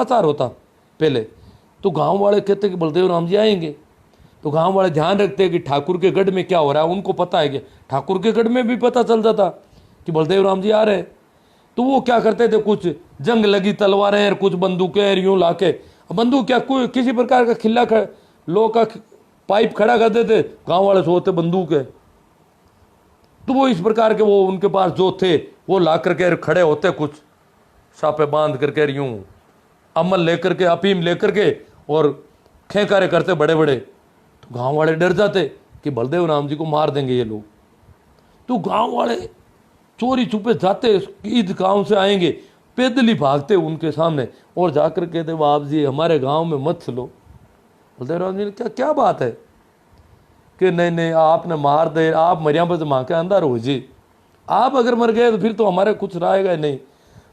समाचार होता पहले। तो गांव वाले कहते कि बलदेव राम जी आएंगे, तो गांव वाले ध्यान रखते हैं कि ठाकुर के गढ़ में क्या हो रहा है, उनको पता है कि ठाकुर के गढ़ में भी पता चल जाता कि बलदेव राम जी आ रहे हैं। तो वो क्या करते थे, कुछ जंग लगी तलवारें और कुछ बंदूकें यूं लाके, बंदूक क्या कोई किसी प्रकार का खिल्ला लोह का पाइप खड़ा कर देते, गांव वाले सोचते बंदूक है। तो वो इस प्रकार के वो उनके पास जो थे वो ला करके खड़े होते, कुछ सापे बांध करके यूं अमल लेकर के, अफीम लेकर के, और खेकारे करते बड़े बड़े। तो गांव वाले डर जाते कि बलदेव राम जी को मार देंगे ये लोग। तो गांव वाले चोरी छुपे जाते, ईद गांव से आएंगे, पैदल ही भागते उनके सामने और जाकर कहते बाप जी हमारे गांव में मत चलो। बलदेव राम जी ने क्या क्या बात है कि नहीं नहीं आपने मार दे, आप मरिया पर माँ के अंदर हो जी, आप अगर मर गए तो फिर तो हमारे कुछ रहेगा नहीं।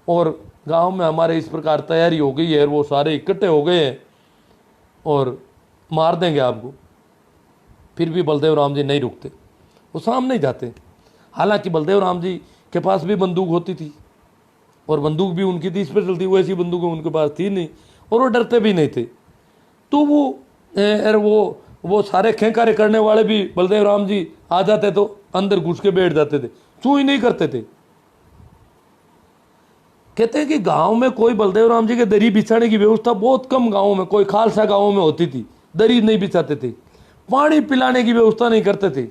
और गांव में हमारे इस प्रकार तैयारी हो गई है, वो सारे इकट्ठे हो गए हैं और मार देंगे आपको। फिर भी बलदेव राम जी नहीं रुकते, वो सामने ही जाते। हालांकि बलदेव राम जी के पास भी बंदूक होती थी और बंदूक भी उनकी थी स्पेशल थी, वो ऐसी बंदूकें उनके पास थी नहीं और वो डरते भी नहीं थे। तो वो सारे खेकारे करने वाले भी बलदेव राम जी आ जाते तो अंदर घुस के बैठ जाते थे, चू ही नहीं करते थे। कहते हैं कि गांव में कोई बलदेव राम जी के दरी बिछाने की व्यवस्था बहुत कम गांवों में, कोई खालसा गांवों में होती थी, दरी नहीं बिछाते थे। पानी पिलाने की व्यवस्था नहीं करते थे।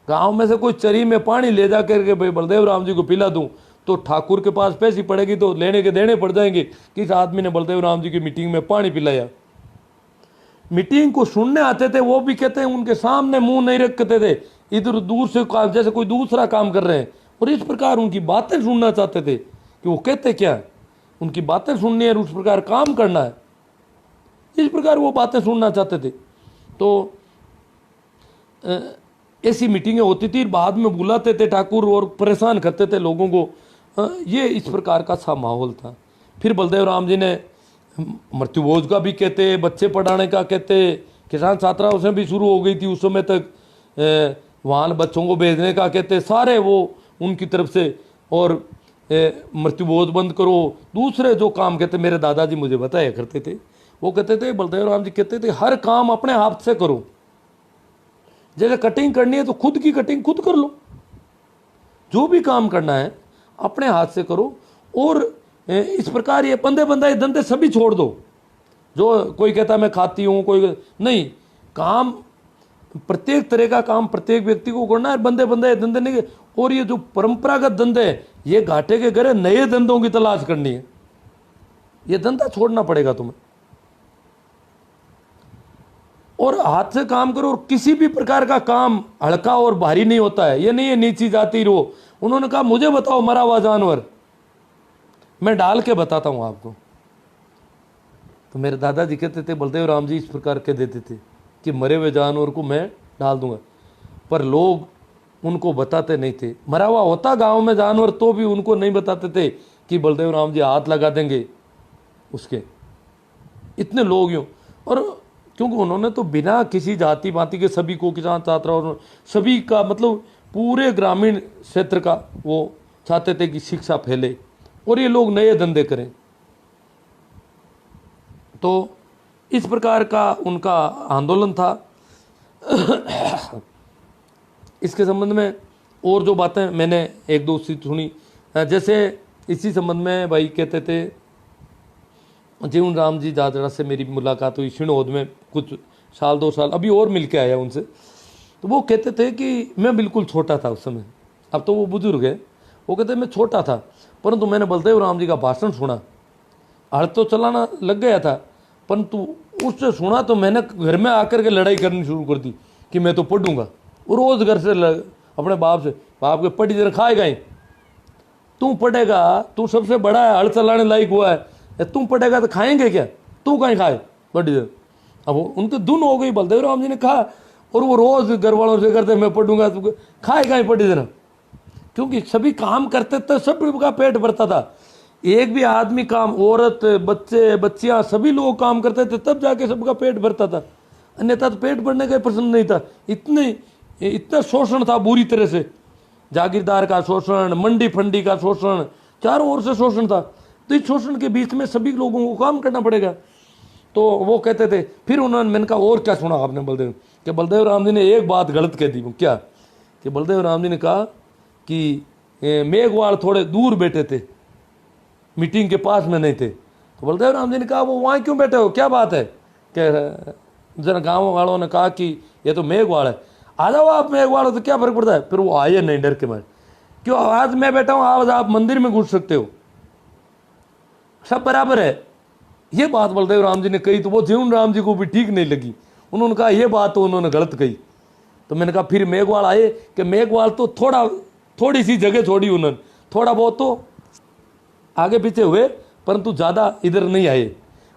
गांव में से कोई चरी में पानी ले जा करके भाई बलदेव राम जी को पिला दूं तो ठाकुर के पास पैसी पड़ेगी तो लेने के देने पड़ जाएंगे। किस आदमी ने बलदेव राम जी की मीटिंग में पानी पिलाया। मीटिंग को सुनने आते थे, वो भी कहते हैं उनके सामने मुंह नहीं रखते थे, इधर दूर से जैसे कोई दूसरा काम कर रहे हैं, और इस प्रकार उनकी बातें सुनना चाहते थे कि वो कहते क्या है, उनकी बातें सुननी है, उस प्रकार काम करना है, इस प्रकार वो बातें सुनना चाहते थे। तो ऐसी मीटिंगें होती थी, बाद में बुलाते थे ठाकुर और परेशान करते थे लोगों को। ये इस प्रकार का सा माहौल था। फिर बलदेव राम जी ने मृत्युभोज का भी कहते, बच्चे पढ़ाने का कहते, किसान छात्राओं से भी शुरू हो गई थी उस समय तक, वहाँ बच्चों को भेजने का कहते, सारे वो उनकी तरफ से। और मृत्युभोज बंद करो, दूसरे जो काम कहते, मेरे दादाजी मुझे बताया करते थे, वो कहते थे बलदेव राम जी कहते थे हर काम अपने हाथ से करो, जैसे कटिंग करनी है तो खुद की कटिंग खुद कर लो, जो भी काम करना है अपने हाथ से करो। और इस प्रकार ये बंदे बंदा ये धंधे सभी छोड़ दो। जो कोई कहता मैं खाती हूँ, कोई नहीं, काम प्रत्येक तरह का काम प्रत्येक व्यक्ति को करना है, बंदे बंदे ये धंधे नहीं। और ये जो परंपरागत धंधे है ये घाटे के घर, नए धंधों की तलाश करनी है, ये धंधा छोड़ना पड़ेगा तुम्हें और हाथ से काम करो। और किसी भी प्रकार का काम हल्का और भारी नहीं होता है, ये नहीं है नीची जाती रहो। उन्होंने कहा मुझे बताओ मरा हुआ जानवर, मैं डाल के बताता हूं आपको। तो मेरे दादाजी कहते थे बलदेव राम जी इस प्रकार के देते थे कि मरे हुए जानवर को मैं डाल दूंगा, पर लोग उनको बताते नहीं थे। मरा हुआ होता गांव में जानवर तो भी उनको नहीं बताते थे कि बलदेव राम जी हाथ लगा देंगे उसके, इतने लोग यूं। और क्योंकि उन्होंने तो बिना किसी जाति पाति के सभी को, किसान छात्राओं सभी का, मतलब पूरे ग्रामीण क्षेत्र का वो चाहते थे कि शिक्षा फैले और ये लोग नए धंधे करें। तो इस प्रकार का उनका आंदोलन था। इसके संबंध में और जो बातें मैंने एक दो सी सुनी, जैसे इसी संबंध में भाई कहते थे जीवन राम जी जाजड़ा से मेरी मुलाकात हुई शिणोद में, कुछ साल 2 साल अभी और मिल के आया उनसे। तो वो कहते थे कि मैं बिल्कुल छोटा था उस समय, अब तो वो बुजुर्ग है। वो कहते मैं छोटा था परंतु मैंने बलदेव राम जी का भाषण सुना, हड़ तो चलाना लग गया था, परंतु उससे सुना तो मैंने घर में आकर के लड़ाई करनी शुरू कर दी कि मैं तो पढ़ूंगा। रोज़ घर से अपने बाप से, बाप के पढ़ी जरा खाएगा ही, तू पढ़ेगा, तू सबसे बड़ा है, हड़ चलाने लायक हुआ है, तू पढ़ेगा तो खाएंगे क्या, तू कहीं खाए पढ़ी जरा। अब उनके धुन हो गई, बलदेव राम जी ने कहा, और वो रोज़ घर वालों से करते मैं पढ़ूंगा, तू खाएगा ही पढ़ी जरा, क्योंकि सभी काम करते थे, सबका पेट भरता था। एक भी आदमी काम, औरत बच्चे बच्चियां सभी लोग काम करते थे तब जाके सबका पेट भरता था, अन्यथा तो पेट भरने का प्रश्न नहीं था। इतना शोषण था बुरी तरह से, जागीरदार का शोषण, मंडी फंडी का शोषण, चारों ओर से शोषण था। तो इस शोषण के बीच में सभी लोगों को काम करना पड़ेगा। तो वो कहते थे, फिर उन्होंने, मैंने कहा और क्या सुना आपने बलदेव, कि बलदेव राम जी ने एक बात गलत कह दी। क्या? कि बलदेव राम जी ने कहा कि मेघवाल थोड़े दूर बैठे थे, मीटिंग के पास में नहीं थे। तो बलदेव राम जी ने कहा, वो वहाँ क्यों बैठे हो, क्या बात है? कि जरा गाँव वालों ने कहा कि ये तो मेघवाल है, आ जाओ आप मेघवाल हो तो क्या फर्क पड़ता है। फिर वो आए नहीं डर के मारे, क्यों आज मैं बैठा हूँ, आज आप मंदिर में घुस सकते हो, सब बराबर है। ये बात बलदेव राम जी ने कही तो वो जीवन राम जी को भी ठीक नहीं लगी। उन्होंने कहा ये बात तो उन्होंने गलत कही। तो मैंने कहा फिर मेघवाल आए, कि मेघवाल तो थोड़ी सी जगह छोड़ी उन्होंने, थोड़ा बहुत तो आगे पीछे हुए, परंतु ज़्यादा इधर नहीं आए।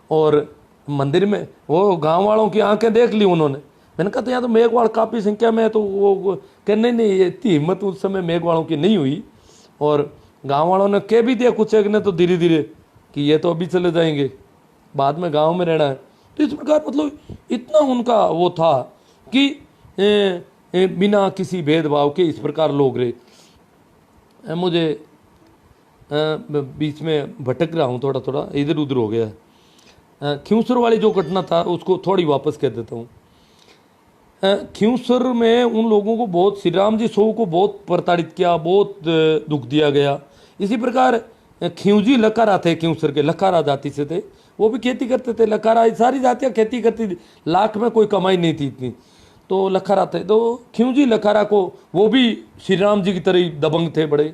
और मंदिर में वो गांव वालों की आंखें देख ली उन्होंने। मैंने कहा तो यहाँ तो मेघवाल काफ़ी संख्या में है। तो वो कह नहीं, इतनी हिम्मत उस समय मेघवालों की नहीं हुई। और गांव वालों ने कह भी दिया कुछ एक ने तो धीरे धीरे कि ये तो अभी चले जाएंगे, बाद में गांव में रहना है। तो इस प्रकार मतलब इतना उनका वो था कि बिना किसी भेदभाव के इस प्रकार लोग रहे। मुझे बीच में भटक रहा हूँ, थोड़ा थोड़ा इधर उधर हो गया। खियूसर वाली जो घटना था उसको थोड़ी वापस कह देता हूँ। खियूसर में उन लोगों को बहुत, श्री राम जी सो को बहुत प्रताड़ित किया, बहुत दुख दिया गया। इसी प्रकार खियूजी लकारा थे, खियूसर के लकारा जाति से थे, वो भी खेती करते थे। लकारा सारी जातियाँ खेती करती थी, लाख में कोई कमाई नहीं थी इतनी, तो लखारा थे। तो खियूजी लखारा को, वो भी श्री राम जी की तरह ही दबंग थे बड़े।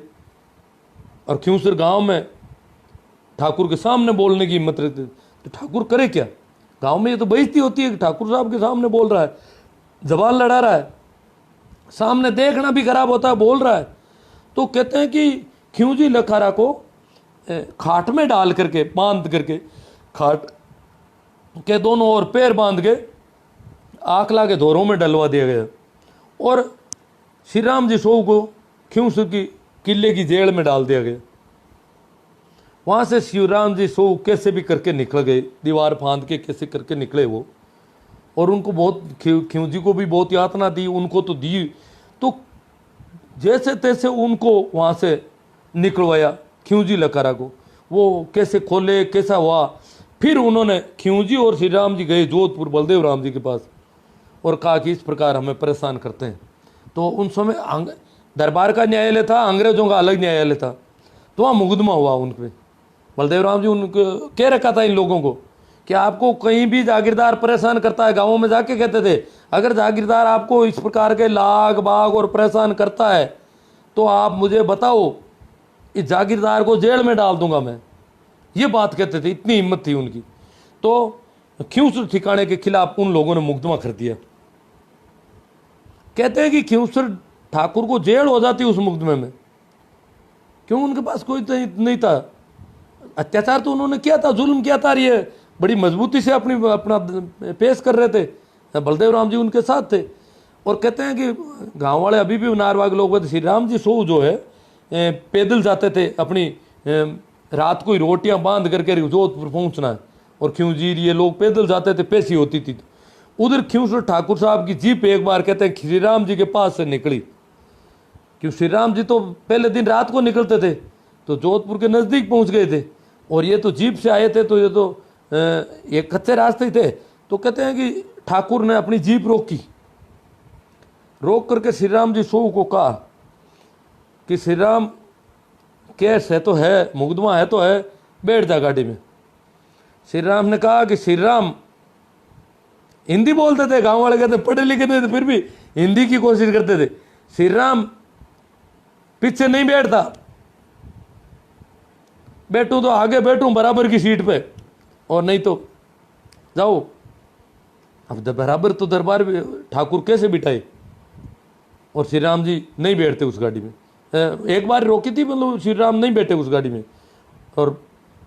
और खियूसर गांव में ठाकुर के सामने बोलने की हिम्मत रखते थे। तो ठाकुर करे क्या? गांव में ये तो बेइज्जती होती है कि ठाकुर साहब के सामने बोल रहा है, जबान लड़ा रहा है, सामने देखना भी खराब होता है, बोल रहा है। तो कहते हैं कि खियूजी लखारा को खाट में डाल करके, बांध करके, खाट के दोनों ओर पैर बांध के आकला के धोरों में डलवा दिया गया। और श्री राम जी सो को खियूसर की किले की जेल में डाल दिया गया। वहाँ से श्री राम जी सो कैसे भी करके निकल गए, दीवार फांद के कैसे करके निकले वो। और उनको बहुत, खियूजी को भी बहुत यातना दी, उनको तो दी। तो जैसे तैसे उनको वहाँ से निकलवाया खियूजी लकारा को। वो कैसे खोले, कैसा हुआ। फिर उन्होंने, खियूजी और श्री राम जी गए जोधपुर बलदेव राम जी के पास और कहा कि इस प्रकार हमें परेशान करते हैं। तो उन समय दरबार का न्यायालय था, अंग्रेजों का अलग न्यायालय था। तो वहाँ मुकदमा हुआ उन पे। बलदेव राम जी उनको कह रखा था इन लोगों को कि आपको कहीं भी जागीरदार परेशान करता है, गाँवों में जाके कहते थे अगर जागीरदार आपको इस प्रकार के लाग बाग और परेशान करता है तो आप मुझे बताओ, इस जागीरदार को जेल में डाल दूंगा मैं। ये बात कहते थे, इतनी हिम्मत थी उनकी। तो खियूसर ठिकाने के खिलाफ उन लोगों ने मुकदमा कर दिया। कहते हैं कि खियूसर ठाकुर को जेल हो जाती उस मुकदमे में, क्यों? उनके पास कोई नहीं था। अत्याचार तो उन्होंने किया था, जुल्म किया था, ये बड़ी मजबूती से अपना पेश कर रहे थे। बलदेव राम जी उनके साथ थे। और कहते हैं कि गांव वाले अभी भी नारवाग लोग थे। श्री राम जी सो जो है पैदल जाते थे, अपनी रात को ही रोटियां बांध करके जोधपुर पहुंचना है। और खियूजी ये लोग पैदल जाते थे, पेशी होती थी। उधर खियूसर ठाकुर साहब की जीप एक बार कहते हैं श्री राम जी के पास से निकली, क्यों श्री राम जी तो पहले दिन रात को निकलते थे तो जोधपुर के नज़दीक पहुंच गए थे। और ये तो जीप से आए थे, तो ये तो ये कच्चे रास्ते ही थे। तो कहते हैं कि ठाकुर ने अपनी जीप रोकी, रोक करके श्री राम जी सो को कहा कि श्री राम केस है तो है, मुकदमा है तो है, बैठ जा गाड़ी में। श्री राम ने कहा कि श्री राम हिंदी बोलते थे, गांव वाले कहते पढ़े लिखे नहीं थे, फिर भी हिंदी की कोशिश करते थे। श्री राम पीछे नहीं बैठता, बैठूं तो आगे बैठूं बराबर की सीट पे, और नहीं तो जाओ। अब बराबर तो दरबार ठाकुर कैसे बिठाए? और श्री राम जी नहीं बैठते उस गाड़ी में। एक बार रोकी थी, मतलब श्री राम नहीं बैठे उस गाड़ी में। और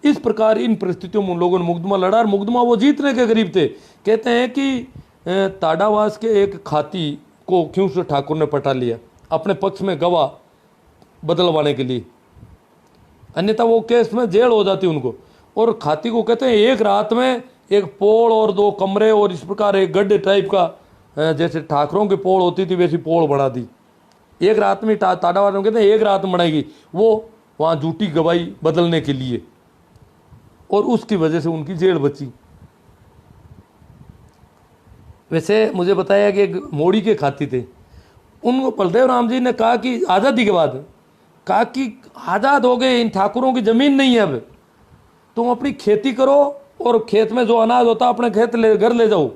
इस प्रकार इन परिस्थितियों में उन लोगों ने मुकदमा लड़ा, और मुकदमा वो जीतने के करीब थे। कहते हैं कि ताड़ावास के एक खाती को खियूसर ठाकुर ने पटा लिया अपने पक्ष में गवाह बदलवाने के लिए, अन्यथा वो केस में जेल हो जाती उनको। और खाती को कहते हैं एक रात में एक पोल और 2 कमरे और इस प्रकार एक गड्ढे टाइप का, जैसे ठाकरों की पोल होती थी वैसी पोल बना दी एक रात में। ताड़ावास में कहते हैं एक रात में बनाएगी वो, वहाँ झूठी गवाही बदलने के लिए। और उसकी वजह से उनकी जेल बची। वैसे मुझे बताया कि एक मोड़ी के खाती थे, उनको बलदेव राम जी ने कहा कि आज़ादी के बाद कहा कि आज़ाद हो गए, इन ठाकुरों की ज़मीन नहीं है, अब तुम अपनी खेती करो और खेत में जो अनाज होता है अपने खेत घर ले जाओ,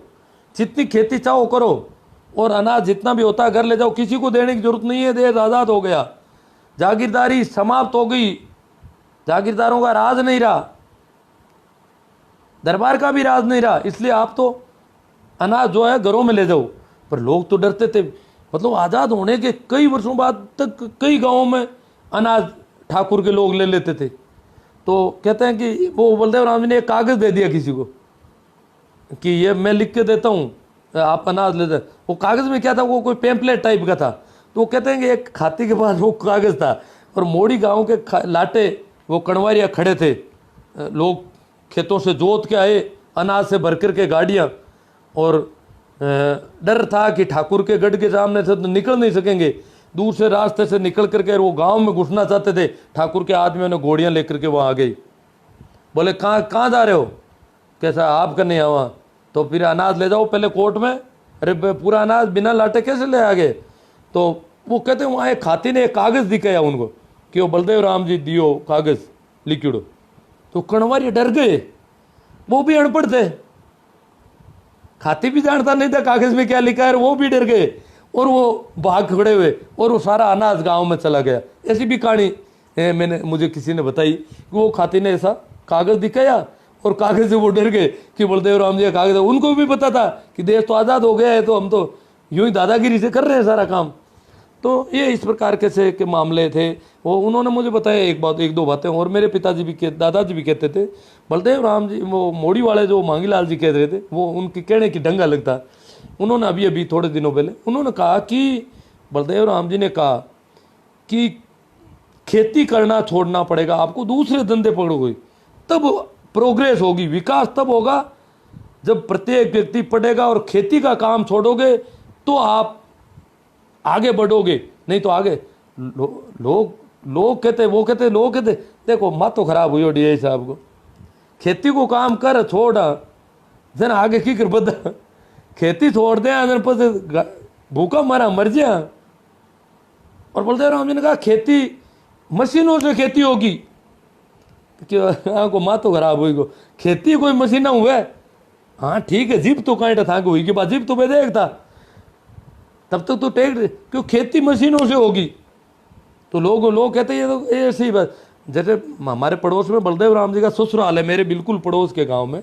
जितनी खेती चाहो करो, और अनाज जितना भी होता है घर ले जाओ, किसी को देने की जरूरत नहीं है, देश आज़ाद हो गया, जागीरदारी समाप्त हो गई, जागीरदारों का राज नहीं रहा, दरबार का भी राज नहीं रहा, इसलिए आप तो अनाज जो है घरों में ले जाओ। पर लोग तो डरते थे, मतलब आज़ाद होने के कई वर्षों बाद तक कई गांवों में अनाज ठाकुर के लोग ले लेते थे। तो कहते हैं कि वो बलदेव राम जी ने एक कागज़ दे दिया किसी को कि ये मैं लिख के देता हूँ, आप अनाज ले जाए। वो कागज़ में क्या था, वो कोई पैम्पलेट टाइप का था। तो वो कहते हैं कि एक खाती के पास वो कागज़ था, और मोड़ी गांव के लाटे वो कणवारिया खड़े थे, लोग खेतों से जोत के आए अनाज से भर कर के गाड़ियाँ, और डर था कि ठाकुर के गढ़ के सामने से तो निकल नहीं सकेंगे, दूर से रास्ते से निकल करके वो गांव में घुसना चाहते थे। ठाकुर के आदमियों ने घोड़ियाँ लेकर के वहाँ आ गई। बोले कहाँ जा रहे हो? कैसा आप करने आवा? तो फिर अनाज ले जाओ पहले कोर्ट में। अरे पूरा अनाज बिना लाटे कैसे ले आ गए? तो वो कहते वहाँ एक खाती ने एक कागज़ दिखाया उनको कि वो बलदेव राम जी दियो कागज़ लिखिड़ो। तो कणवारी डर गए, वो भी अनपढ़ थे, खाती भी जानता नहीं था कागज़ में क्या लिखा है, वो भी डर गए और वो भाग खड़े हुए, और वो सारा अनाज गांव में चला गया। ऐसी भी कहानी मुझे किसी ने बताई कि वो खाती ने ऐसा कागज़ दिखाया और कागज़ से वो डर गए कि बलदेव राम जी का कागज़ है। उनको भी पता था कि देश तो आज़ाद हो गया है, तो हम तो यूं ही दादागिरी से कर रहे हैं सारा काम। तो ये इस प्रकार के मामले थे। वो उन्होंने मुझे बताया एक दो बातें, और मेरे पिताजी भी दादाजी भी कहते थे बलदेव राम जी, वो मोड़ी वाले जो मांगीलाल जी कह रहे थे, वो उनके कहने की ढंग अलग था। उन्होंने अभी थोड़े दिनों पहले उन्होंने कहा कि बलदेव राम जी ने कहा कि खेती करना छोड़ना पड़ेगा आपको, दूसरे धंधे पकड़ोगे तब प्रोग्रेस होगी, विकास तब होगा जब प्रत्येक व्यक्ति पढ़ेगा और खेती का काम छोड़ोगे तो आप आगे बढ़ोगे, नहीं तो आगे लोग कहते देखो माँ तो खराब हुई डी साहब को, खेती को काम कर छोड़ जन आगे की कर बदा, खेती छोड़ दे जन पर भूखा मारा मर जा। और बलदेव राम जी ने कहा खेती मशीनों से खेती होगी, को माँ तो खराब हुई को खेती कोई मशीन हुआ। हाँ ठीक है, जीप तो कांटा था हुई के बाद जीप तो मैं देखता, तब तक तो टेक क्यों खेती मशीनों से होगी। तो लोग कहते हैं ये तो ऐसी बात। जैसे हमारे पड़ोस में बलदेव राम जी का ससुराल है, मेरे बिल्कुल पड़ोस के गांव में,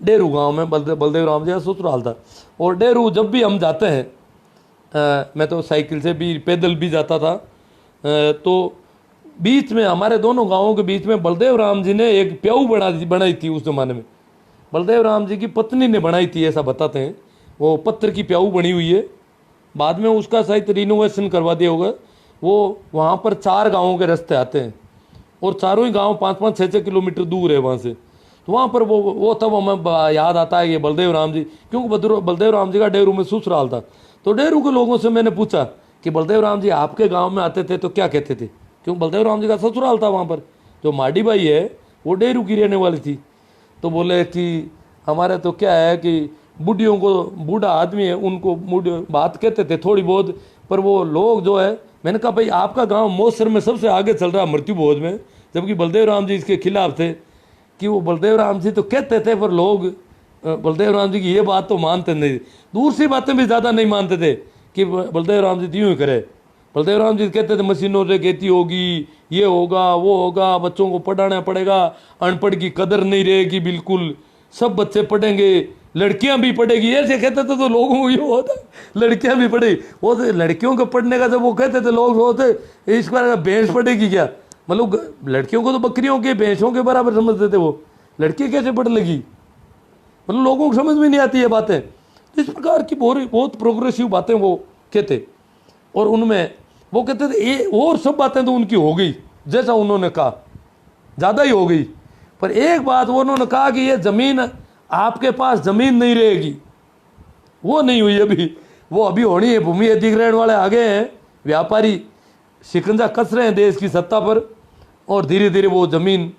डेरू गांव में बलदेव राम जी का ससुराल था। और डेरू जब भी हम जाते हैं, मैं तो साइकिल से भी पैदल भी जाता था, तो बीच में हमारे दोनों गांवों के बीच में बलदेव राम जी ने एक प्याऊ बनाई थी। उस जमाने में बलदेव राम जी की पत्नी ने बनाई थी, ऐसा बताते हैं। वो पत्थर की प्याऊ बनी हुई है, बाद में उसका शायद रिनोवेशन करवा दिया होगा। वो वहाँ पर 4 गांवों के रास्ते आते हैं और चारों ही गांव 5-5, 6-6 किलोमीटर दूर है वहाँ से। तो वहाँ पर वो तब हमें याद आता है ये बलदेव राम जी, क्योंकि बलदेव राम जी का डेरू में ससुराल था। तो डेरू के लोगों से मैंने पूछा कि बलदेव राम जी आपके गाँव में आते थे तो क्या कहते थे, क्योंकि बलदेव राम जी का ससुराल था वहाँ पर। जो माडी बाई है वो डेरू की रहने वाली थी। तो बोले कि हमारे तो क्या है कि बूढ़ियों को, बूढ़ा आदमी है उनको बात कहते थे थोड़ी बहुत, पर वो लोग जो है, मैंने कहा भाई आपका गांव मौसर में सबसे आगे चल रहा मृत्यु भोज में, जबकि बलदेव राम जी इसके खिलाफ थे। कि वो बलदेव राम जी तो कहते थे पर लोग बलदेव राम जी की ये बात तो मानते नहीं, दूसरी बातें भी ज़्यादा नहीं मानते थे कि बलदेव राम जी यूँ ही करे। बलदेव राम जी कहते थे मशीनों से खेती होगी, ये होगा वो होगा, बच्चों को पढ़ाना पड़ेगा, अनपढ़ की कदर नहीं रहेगी, बिल्कुल सब बच्चे पढ़ेंगे, लड़कियां भी पढ़ेगी, ऐसे कहते थे। तो लोगों को ये होता लड़कियां भी पढ़ेगी, वो तो लड़कियों को पढ़ने का जब वो कहते थे लोग होते इस बार भैंस पढ़ेगी क्या, मतलब लड़कियों को तो बकरियों के भैंसों के बराबर समझते थे, वो लड़की कैसे पढ़ लगी, मतलब लोगों को समझ में नहीं आती है बातें। इस प्रकार की बहुत प्रोग्रेसिव बातें वो कहते, और उनमें वो कहते थे ये और सब बातें तो उनकी हो गई जैसा उन्होंने कहा, ज़्यादा ही हो गई। पर एक बात वो उन्होंने कहा कि ये ज़मीन आपके पास ज़मीन नहीं रहेगी, वो नहीं हुई अभी, वो अभी होनी है। भूमि अधिग्रहण वाले आ गए हैं, व्यापारी शिकंजा कस रहे हैं देश की सत्ता पर, और धीरे धीरे वो ज़मीन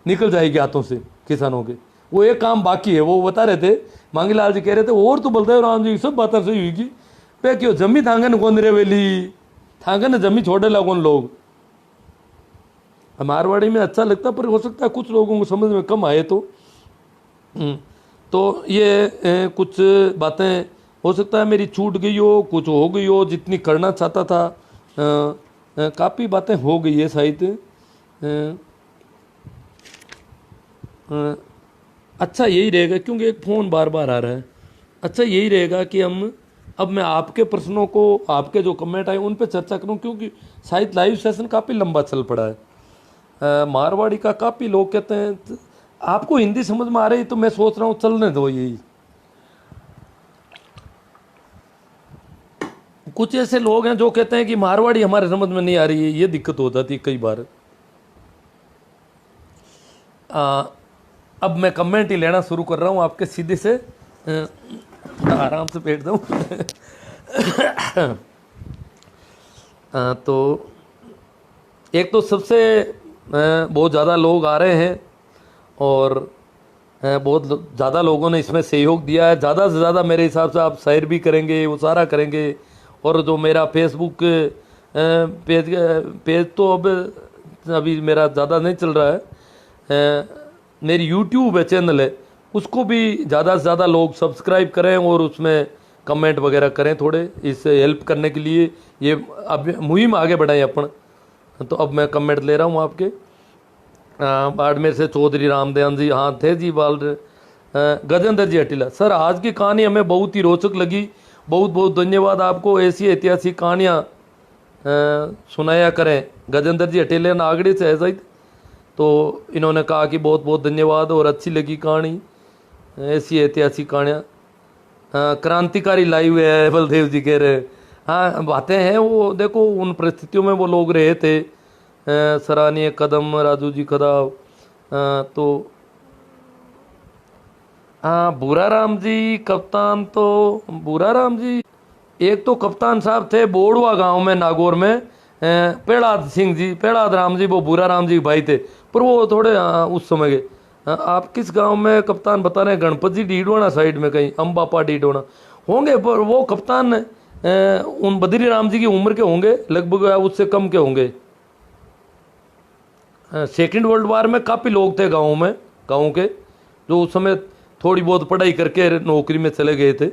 निकल जाएगी हाथों से। किसानों के। वो एक काम बाकी है, वो बता रहे थे, मांगीलाल जी कह रहे थे और तो बलदेव राम जी की सब बातें सही हुई पे क्यों जमी थांगन कौन रे वेली, थांगन जमी छोड़े लगोन लोग। मारवाड़ी में अच्छा लगता, पर हो सकता है कुछ लोगों को समझ में कम आए तो ये कुछ बातें हो सकता है मेरी छूट गई हो, कुछ हो गई हो, जितनी करना चाहता था काफ़ी बातें हो गई है शायद। अच्छा यही रहेगा, क्योंकि एक फ़ोन बार बार आ रहा है, अच्छा यही रहेगा कि अब मैं आपके प्रश्नों को, आपके जो कमेंट आए उन पे चर्चा करूं, क्योंकि शायद लाइव सेशन काफ़ी लंबा चल पड़ा है। मारवाड़ी का काफ़ी लोग कहते हैं आपको हिंदी समझ में आ रही, तो मैं सोच रहा हूँ चलने दो यही। कुछ ऐसे लोग हैं जो कहते हैं कि मारवाड़ी हमारे समझ में नहीं आ रही है, ये दिक्कत हो जाती है कई बार। अब मैं कमेंट ही लेना शुरू कर रहा हूँ आपके सीधे से, आराम से बैठ जाऊँ। तो एक तो सबसे बहुत ज़्यादा लोग आ रहे हैं और बहुत ज़्यादा लोगों ने इसमें सहयोग दिया है। ज़्यादा से ज़्यादा मेरे हिसाब से आप शेयर भी करेंगे, वो सारा करेंगे। और जो मेरा फेसबुक पेज तो अब अभी मेरा ज़्यादा नहीं चल रहा है, मेरी यूट्यूब है चैनल है, उसको भी ज़्यादा से ज़्यादा लोग सब्सक्राइब करें और उसमें कमेंट वगैरह करें थोड़े, इससे हेल्प करने के लिए ये अब मुहिम आगे बढ़ाएं अपन। तो अब मैं कमेंट ले रहा हूँ आपके। बाड़मेर से चौधरी रामदयान जी, हाँ थे जी बाल गजेंद्र जी हटीला, सर आज की कहानी हमें बहुत ही रोचक लगी, बहुत बहुत धन्यवाद आपको, ऐसी ऐतिहासिक कहानियाँ सुनाया करें। गजेंद्र जी हटीले नागड़ी से है शायद, तो इन्होंने कहा कि बहुत बहुत धन्यवाद और अच्छी लगी कहानी, ऐसी ऐतिहासिक कहानियाँ। क्रांतिकारी लाइव है बलदेव जी कह रहे हैं, हाँ बातें हैं वो, देखो उन परिस्थितियों में वो लोग रहे थे। सराहनीय कदम राजू जी खदाव। तो हाँ भूरा राम जी कप्तान, तो भूरा राम जी एक तो कप्तान साहब थे बोड़वा गांव में नागौर में, पेड़ाद सिंह जी, पेड़ाद राम जी वो भूरा राम जी भाई थे, पर वो थोड़े उस समय के। आप किस गांव में कप्तान बता रहे हैं? गणपत जी डीडोना साइड में कहीं, अम्बापा डीडोना होंगे, पर वो कप्तान उन बद्री राम जी की उम्र के होंगे लगभग, उससे कम के होंगे। सेकेंड वर्ल्ड वार में काफ़ी लोग थे गाँव में, गाँव के, जो उस समय थोड़ी बहुत पढ़ाई करके नौकरी में चले गए थे।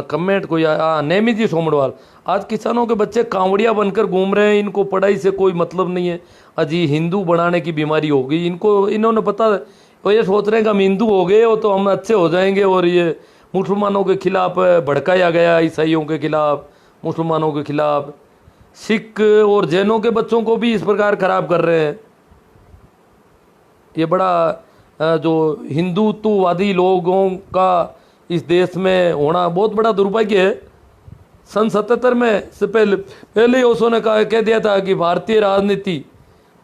कमेंट कोई नेमी जी सोमड़वाल, आज किसानों के बच्चे कांवड़िया बनकर घूम रहे हैं, इनको पढ़ाई से कोई मतलब नहीं है, अजी हिंदू बनाने की बीमारी हो गई इनको, इन्होंने पता वो ये सोच रहे हैं कि हम हिंदू हो गए हो तो हम अच्छे हो जाएंगे, और ये मुसलमानों के खिलाफ भड़काया गया, ईसाइयों के खिलाफ, मुसलमानों के खिलाफ, सिख और जैनों के बच्चों को भी इस प्रकार खराब कर रहे हैं। ये बड़ा जो हिंदुत्ववादी लोगों का इस देश में होना बहुत बड़ा दुर्भाग्य है। सन 77 में से पहले ही ओशो ने कह दिया था कि भारतीय राजनीति,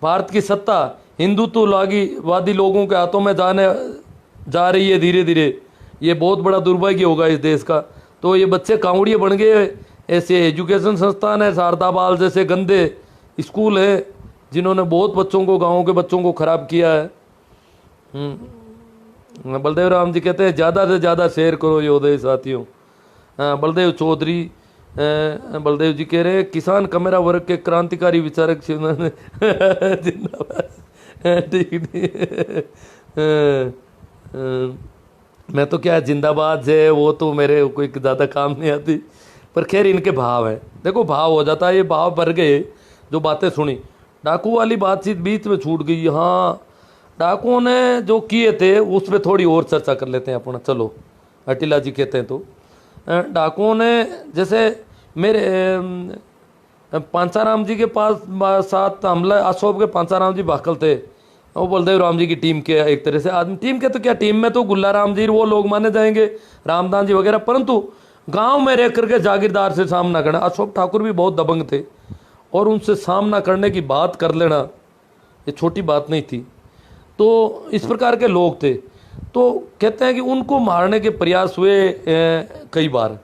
भारत की सत्ता हिंदुत्ववादी लोगों के हाथों में जा रही है धीरे धीरे, ये बहुत बड़ा दुर्भाग्य होगा इस देश का। तो ये बच्चे कांवड़िए बन गए, ऐसे एजुकेशन संस्थान है शारदा बाल जैसे गंदे स्कूल है जिन्होंने बहुत बच्चों को, गाँव के बच्चों को खराब किया है। बलदेव राम जी कहते हैं ज़्यादा से ज़्यादा शेयर करो योदय साथियों। बलदेव चौधरी, बलदेव जी कह रहे हैं किसान कमेरा वर्ग के क्रांतिकारी विचारक जिंदाबाद। ठीक मैं तो क्या जिंदाबाद है, वो तो मेरे कोई ज़्यादा काम नहीं आती, पर खैर इनके भाव है, देखो भाव हो जाता है, ये भाव भर गए। जो बातें सुनी, डाकू वाली बातचीत बीच में छूट गई, हाँ डाकुओं ने जो किए थे उस पर थोड़ी और चर्चा कर लेते हैं अपना, चलो। अटिला जी कहते हैं तो डाकुओं ने जैसे मेरे पांचाराम जी के पास साथ हमला, अशोक के पांचाराम जी भाकल थे, वो बलदेव राम जी की टीम के एक तरह से आदमी, टीम के तो क्या, टीम में तो गुल्ला राम जी वो लोग माने जाएंगे, रामदास जी वगैरह, परंतु गांव में रह करके जागीरदार से सामना करना, अशोक ठाकुर भी बहुत दबंग थे और उनसे सामना करने की बात कर लेना ये छोटी बात नहीं थी। तो इस प्रकार के लोग थे। तो कहते हैं कि उनको मारने के प्रयास हुए कई बार,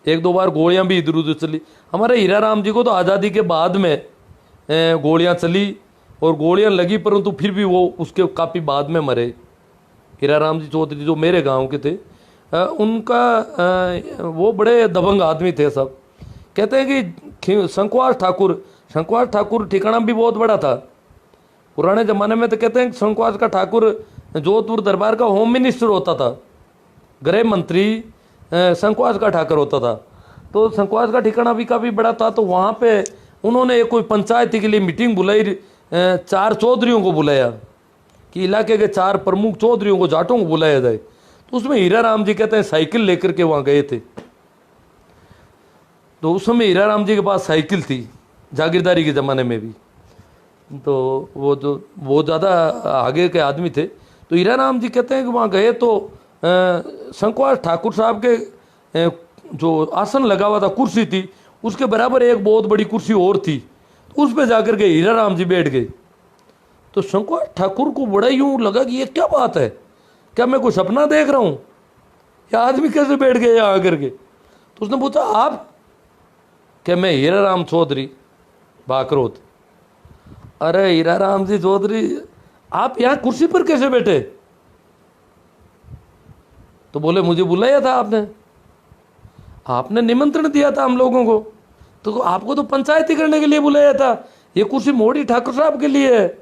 एक दो बार गोलियां भी इधर उधर चली। हमारे हीरा राम जी को तो आज़ादी के बाद में गोलियां चली और गोलियां लगी, परंतु फिर भी वो उसके काफ़ी बाद में मरे। हीरा राम जी चौधरी जो मेरे गांव के थे, उनका वो बड़े दबंग आदमी थे सब। कहते हैं कि शंकवास ठाकुर ठिकाना भी बहुत बड़ा था पुराने ज़माने में। तो कहते हैं कि शंकवास का ठाकुर जोधपुर दरबार का होम मिनिस्टर होता था, गृह मंत्री शंकवास का ठाकुर होता था। तो शंकवास का ठिकाना भी काफ़ी बड़ा था। तो वहाँ पे उन्होंने कोई पंचायती के लिए मीटिंग बुलाई, 4 चौधरियों को बुलाया कि इलाके के 4 प्रमुख चौधरियों को, जाटों को बुलाया जाए। तो उसमें हीरा राम जी कहते हैं साइकिल लेकर के वहाँ गए थे। तो उस समय हीरा राम जी के पास साइकिल थी, जागीरदारी के ज़माने में भी। तो वो जो बहुत ज़्यादा आगे के आदमी थे। तो हीरा राम जी कहते हैं कि वहाँ गए तो शंकवास ठाकुर साहब के जो आसन लगा हुआ था, कुर्सी थी, उसके बराबर एक बहुत बड़ी कुर्सी और थी। उस पर जाकर के हीरा राम जी बैठ गए। तो शंकवास ठाकुर को बड़ा यूँ लगा कि ये क्या बात है, क्या मैं कोई सपना देख रहा हूँ, या आदमी कैसे बैठ गए यहाँ आकर के। तो उसने पूछा आप? क्या मैं हीरा राम चौधरी बाकरोत। अरे हीरा राम जी चौधरी, आप यहाँ कुर्सी पर कैसे बैठे? तो बोले मुझे बुलाया था आपने निमंत्रण दिया था हम लोगों को, तो आपको तो पंचायती करने के लिए बुलाया था, ये कुर्सी मोड़ी ठाकुर साहब के लिए है।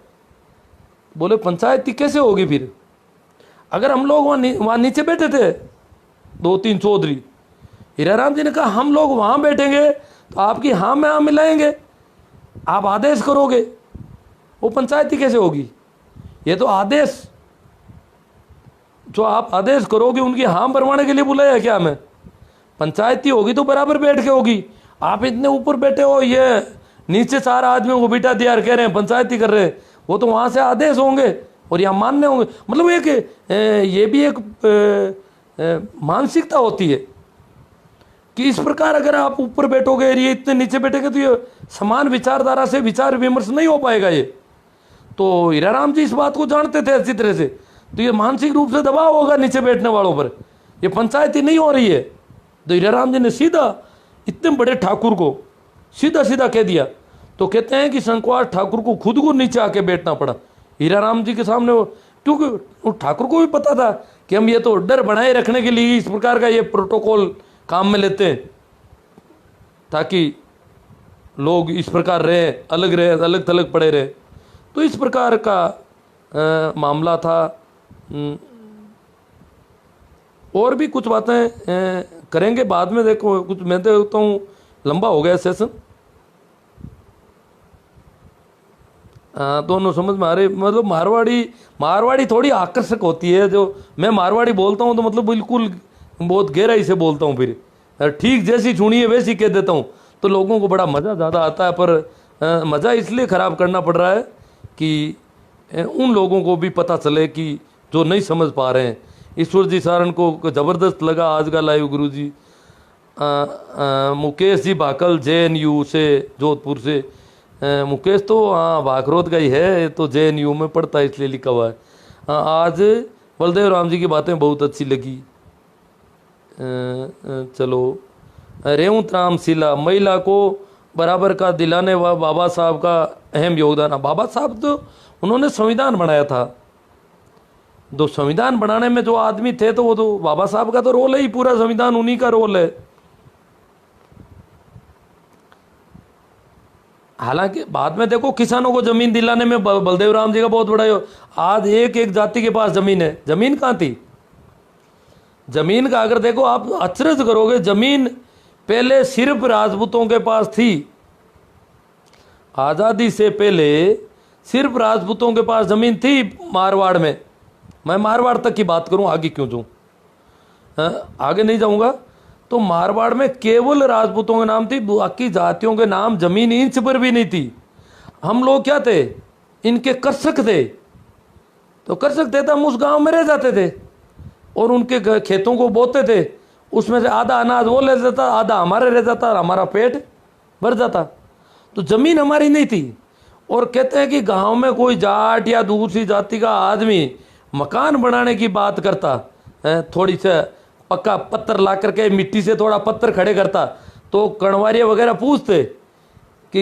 बोले पंचायती कैसे होगी फिर, अगर हम लोग वहाँ नीचे बैठे थे 2-3 चौधरी। हीरा राम जी ने कहा हम लोग वहाँ बैठेंगे तो आपकी हाँ में हाँ मिलाएंगे, आप आदेश करोगे, वो पंचायती कैसे होगी? ये तो आदेश, जो आप आदेश करोगे उनकी हाँ भरवाने के लिए बुलाया क्या हमें? पंचायती होगी तो बराबर बैठ के होगी। आप इतने ऊपर बैठे हो, ये नीचे 4 आदमियों को बिठा दिया कह रहे हैं पंचायती कर रहे हैं, वो तो वहाँ से आदेश होंगे और यहाँ मानने होंगे। मतलब एक ये भी एक मानसिकता होती है कि इस प्रकार अगर आप ऊपर बैठोगे, ये इतने नीचे बैठेंगे तो ये समान विचारधारा से विचार विमर्श नहीं हो पाएगा ये। तो हीरा राम जी इस बात को जानते थे अच्छी तरह से। तो ये मानसिक रूप से दबाव होगा नीचे बैठने वालों पर, ये पंचायती नहीं हो रही है। तो हीरा राम जी ने सीधा इतने बड़े ठाकुर को सीधा सीधा कह दिया। तो कहते हैं कि शंकवास ठाकुर को खुद को नीचे आके बैठना पड़ा हीरा राम जी के सामने, क्योंकि उस ठाकुर को भी पता था कि हम ये तो डर बनाए रखने के लिए इस प्रकार का ये प्रोटोकॉल काम में लेते हैं, ताकि लोग इस प्रकार रहे, अलग थलग पड़े रहे। तो इस प्रकार का मामला था। और भी कुछ बातें करेंगे बाद में, देखो कुछ मैं देखता हूँ लंबा हो गया सेशन। दोनों समझ में आ रहे, मतलब मारवाड़ी थोड़ी आकर्षक होती है। जो मैं मारवाड़ी बोलता हूँ तो मतलब बिल्कुल बहुत गहराई से बोलता हूँ, फिर ठीक जैसी सुनिए वैसी कह देता हूँ, तो लोगों को बड़ा मज़ा ज़्यादा आता है। पर मज़ा इसलिए ख़राब करना पड़ रहा है कि उन लोगों को भी पता चले कि जो नहीं समझ पा रहे हैं। ईश्वर जी सारण को ज़बरदस्त लगा आज का लाइव गुरु जी। मुकेश जी भाकल JNU से, जोधपुर से। मुकेश तो हाँ भाखरोद का ही है, तो JNU में पढ़ता है इसलिए लिखा हुआ है। आज बलदेव राम जी की बातें बहुत अच्छी लगी। चलो, रेवंत राम शिला, महिला को बराबर का दिलाने व बाबा साहब का अहम योगदान। बाबा साहब तो उन्होंने संविधान बनाया था, तो संविधान बनाने में जो आदमी थे तो वो तो बाबा साहब का तो रोल है ही, पूरा संविधान उन्हीं का रोल है। हालांकि बाद में देखो किसानों को जमीन दिलाने में बलदेव राम जी का बहुत बड़ा आज एक जाति के पास जमीन है। जमीन कहाँ थी? जमीन का अगर देखो आप अचरज करोगे, जमीन पहले सिर्फ राजपूतों के पास थी। आज़ादी से पहले सिर्फ राजपूतों के पास जमीन थी मारवाड़ में। मैं मारवाड़ तक की बात करूं, आगे क्यों जाऊं, आगे नहीं जाऊंगा। तो मारवाड़ में केवल राजपूतों के नाम थी, बाकी जातियों के नाम जमीन इंच पर भी नहीं थी। हम लोग क्या थे, इनके कर्षक थे। तो कर्षक थे तो हम उस गांव में रह जाते थे और उनके खेतों को बोते थे, उसमें से आधा अनाज वो ले जाता, आधा हमारे रह जाता और हमारा पेट भर जाता। तो जमीन हमारी नहीं थी। और कहते हैं कि गांव में कोई जाट या दूसरी जाति का आदमी मकान बनाने की बात करता, थोड़ी सा पक्का पत्थर ला करके मिट्टी से थोड़ा पत्थर खड़े करता, तो कणवारिया वगैरह पूछते कि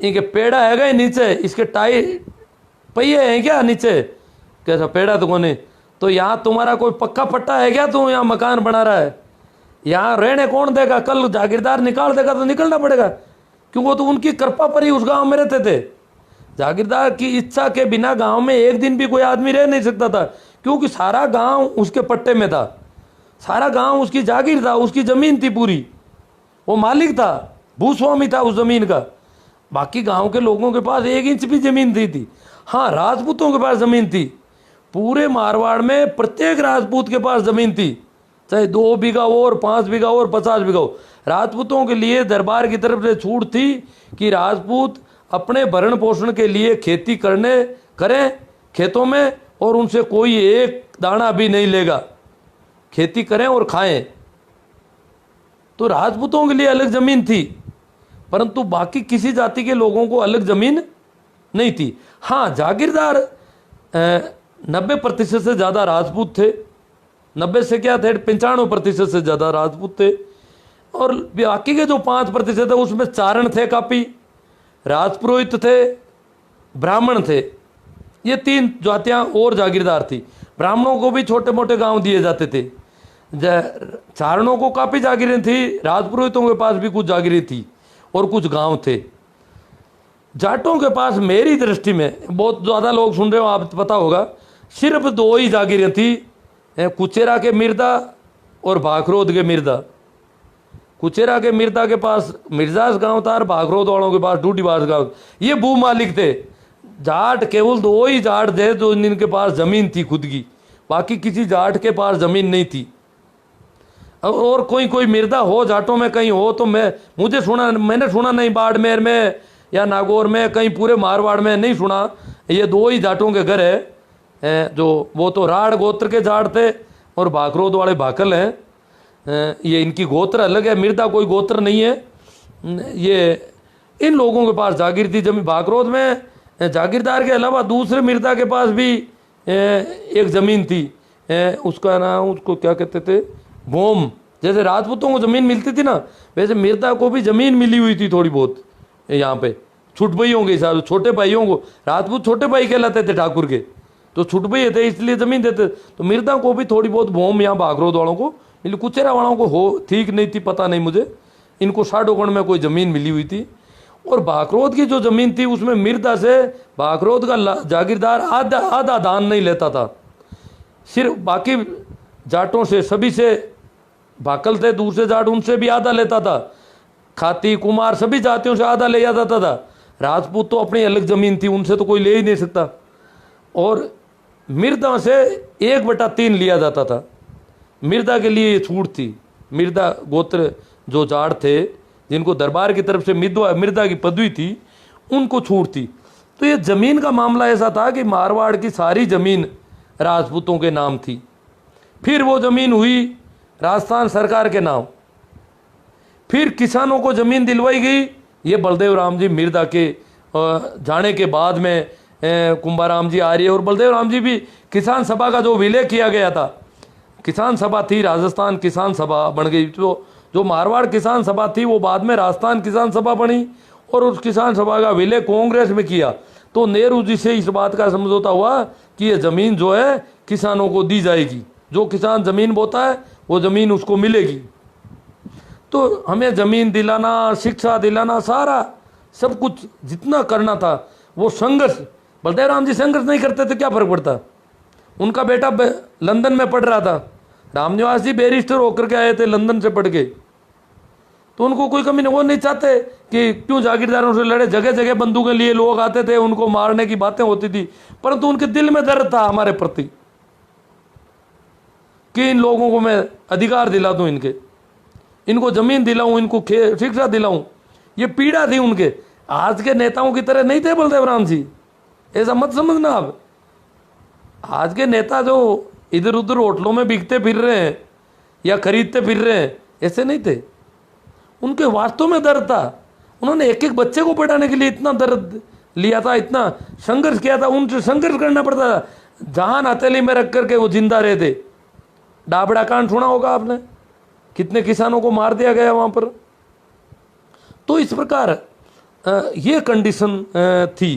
इनके पेड़ा है गए नीचे, इसके टाई पहिए हैं क्या नीचे? कैसा पेड़ा तो कोने, तो यहाँ तुम्हारा कोई पक्का पट्टा है क्या? तू यहाँ मकान बना रहा है, यहाँ रहने कौन देगा? कल जागीरदार निकाल देगा तो निकलना पड़ेगा, क्योंकि वो तो उनकी कृपा पर ही उस गांव में रहते थे। जागीरदार की इच्छा के बिना गांव में एक दिन भी कोई आदमी रह नहीं सकता था, क्योंकि सारा गांव उसके पट्टे में था, सारा गांव उसकी जागीर था, उसकी जमीन थी पूरी, वो मालिक था, भूस्वामी था उस जमीन का। बाकी गांव के लोगों के पास 1 इंच भी जमीन थी। हाँ, राजपूतों के पास जमीन थी, पूरे मारवाड़ में प्रत्येक राजपूत के पास जमीन थी, चाहे 2 बीघा हो और 5 बीघा हो और 50 बीघा हो। राजपूतों के लिए दरबार की तरफ से छूट थी कि राजपूत अपने भरण पोषण के लिए खेती करें खेतों में, और उनसे कोई एक दाना भी नहीं लेगा, खेती करें और खाएं। तो राजपूतों के लिए अलग जमीन थी, परंतु बाकी किसी जाति के लोगों को अलग जमीन नहीं थी। हाँ, जागीरदार 90% से ज़्यादा राजपूत थे, 90 से क्या थे, 95% से ज़्यादा राजपूत थे, और बाकी के जो 5% थे उसमें चारण थे, काफ़ी राजपुरोहित थे, ब्राह्मण थे। ये 3 जातियाँ और जागीरदार थी। ब्राह्मणों को भी छोटे मोटे गांव दिए जाते थे, चारणों को काफ़ी जागीरें थी, राजपुरोहितों के पास भी कुछ जागीरें थी और कुछ गांव थे। जाटों के पास मेरी दृष्टि में, बहुत ज़्यादा लोग सुन रहे हो, आप पता होगा, सिर्फ 2 ही जागीरें थी, कुचेरा के मिर्दा और भाखरोद के मिर्दा। कुचेरा के मिर्दा के पास मिर्जास गांव था और भाखरोद वालों के पास डूडीबास गांव। ये भू मालिक थे। जाट केवल 2 ही जाट थे जो इनके पास ज़मीन थी खुद की, बाकी किसी जाट के पास ज़मीन नहीं थी। और कोई मिर्दा हो जाटों में कहीं हो तो मैंने सुना नहीं, बाड़मेर में या नागौर में, कहीं पूरे मारवाड़ में नहीं सुना। ये 2 ही जाटों के घर है, जो वो तो राड़ गोत्र के जाट थे और भाखरोद वाले भाकल हैं। ये इनकी गोत्र अलग है, मिर्दा कोई गोत्र नहीं है। ये इन लोगों के पास जागीर थी जमीन। भाखरोद में जागीरदार के अलावा दूसरे मिर्दा के पास भी एक ज़मीन थी, उसका नाम, उसको क्या कहते थे, भोम। जैसे राजपूतों को ज़मीन मिलती थी ना, वैसे मिर्दा को भी ज़मीन मिली हुई थी थोड़ी बहुत यहाँ पे, छुट भाइयों के हिसाब से। छोटे भाइयों को राजपूत छोटे भाई कहलाते थे ठाकुर के, तो छुट भाई थे इसलिए ज़मीन देते। तो मिर्दा को भी थोड़ी बहुत भोम यहाँ भाखरोद वालों को मिली, कुचेरा वालों को हो ठीक नहीं थी, पता नहीं मुझे। इनको साडोगण में कोई ज़मीन मिली हुई थी। और भाखरोद की जो ज़मीन थी उसमें मिर्दा से भाखरोद का जागीरदार आधा दान नहीं लेता था, सिर्फ बाकी जाटों से, सभी से, भाकल थे दूसरे जाट, उनसे भी आधा लेता था, खाती कुमार सभी जातियों से आधा ले जाता था। राजपूत तो अपनी अलग ज़मीन थी, उनसे तो कोई ले ही नहीं सकता। और मिर्दा से 1/3 लिया जाता था। मिर्दा के लिए छूट थी। मिर्दा गोत्र जो जाट थे, जिनको दरबार की तरफ से मिर्दा की पदवी थी, उनको छूट थी। तो ये ज़मीन का मामला ऐसा था कि मारवाड़ की सारी ज़मीन राजपूतों के नाम थी। फिर वो ज़मीन हुई राजस्थान सरकार के नाम। फिर किसानों को ज़मीन दिलवाई गई। ये बलदेव राम जी मिर्दा के जाने के बाद में कुंभाराम जी आर्य और बलदेव राम जी भी किसान सभा का जो विलय किया गया था, किसान सभा थी, राजस्थान किसान सभा बन गई। तो जो मारवाड़ किसान सभा थी वो बाद में राजस्थान किसान सभा बनी, और उस किसान सभा का विलय कांग्रेस में किया। तो नेहरू जी से इस बात का समझौता हुआ कि ये ज़मीन जो है किसानों को दी जाएगी, जो किसान ज़मीन बोता है वो ज़मीन उसको मिलेगी। तो हमें ज़मीन दिलाना, शिक्षा दिलाना, सारा सब कुछ जितना करना था वो संघर्ष। बलदेव राम जी संघर्ष नहीं करते थे, क्या फ़र्क पड़ता। उनका बेटा लंदन में पढ़ रहा था, रामनिवास जी बैरिस्टर होकर के आए थे लंदन से पढ़ के, तो उनको कोई कमी नहीं। वो नहीं चाहते कि क्यों जागीरदारों से लड़े। जगह जगह बंदूकें लिए लोग आते थे, उनको मारने की बातें होती थी, परंतु उनके दिल में दर्द था हमारे प्रति कि इन लोगों को मैं अधिकार दिला दूं, इनको ज़मीन दिलाऊं, इनको शिक्षा दिलाऊं। ये पीड़ा थी उनके। आज के नेताओं की तरह नहीं थे बलदेव राम जी, ऐसा मत समझना आप। आज के नेता जो इधर उधर होटलों में बिकते फिर रहे हैं या खरीदते फिर रहे हैं, ऐसे नहीं थे। उनके वास्तव में दर्द था। उन्होंने एक एक बच्चे को पढ़ाने के लिए इतना दर्द लिया था, इतना संघर्ष किया था, उनसे संघर्ष करना पड़ता था। जहान हथेली में रख करके वो जिंदा रहे थे। डाबड़ा कांड सुना होगा आपने, कितने किसानों को मार दिया गया वहां पर। तो इस प्रकार ये कंडीशन थी।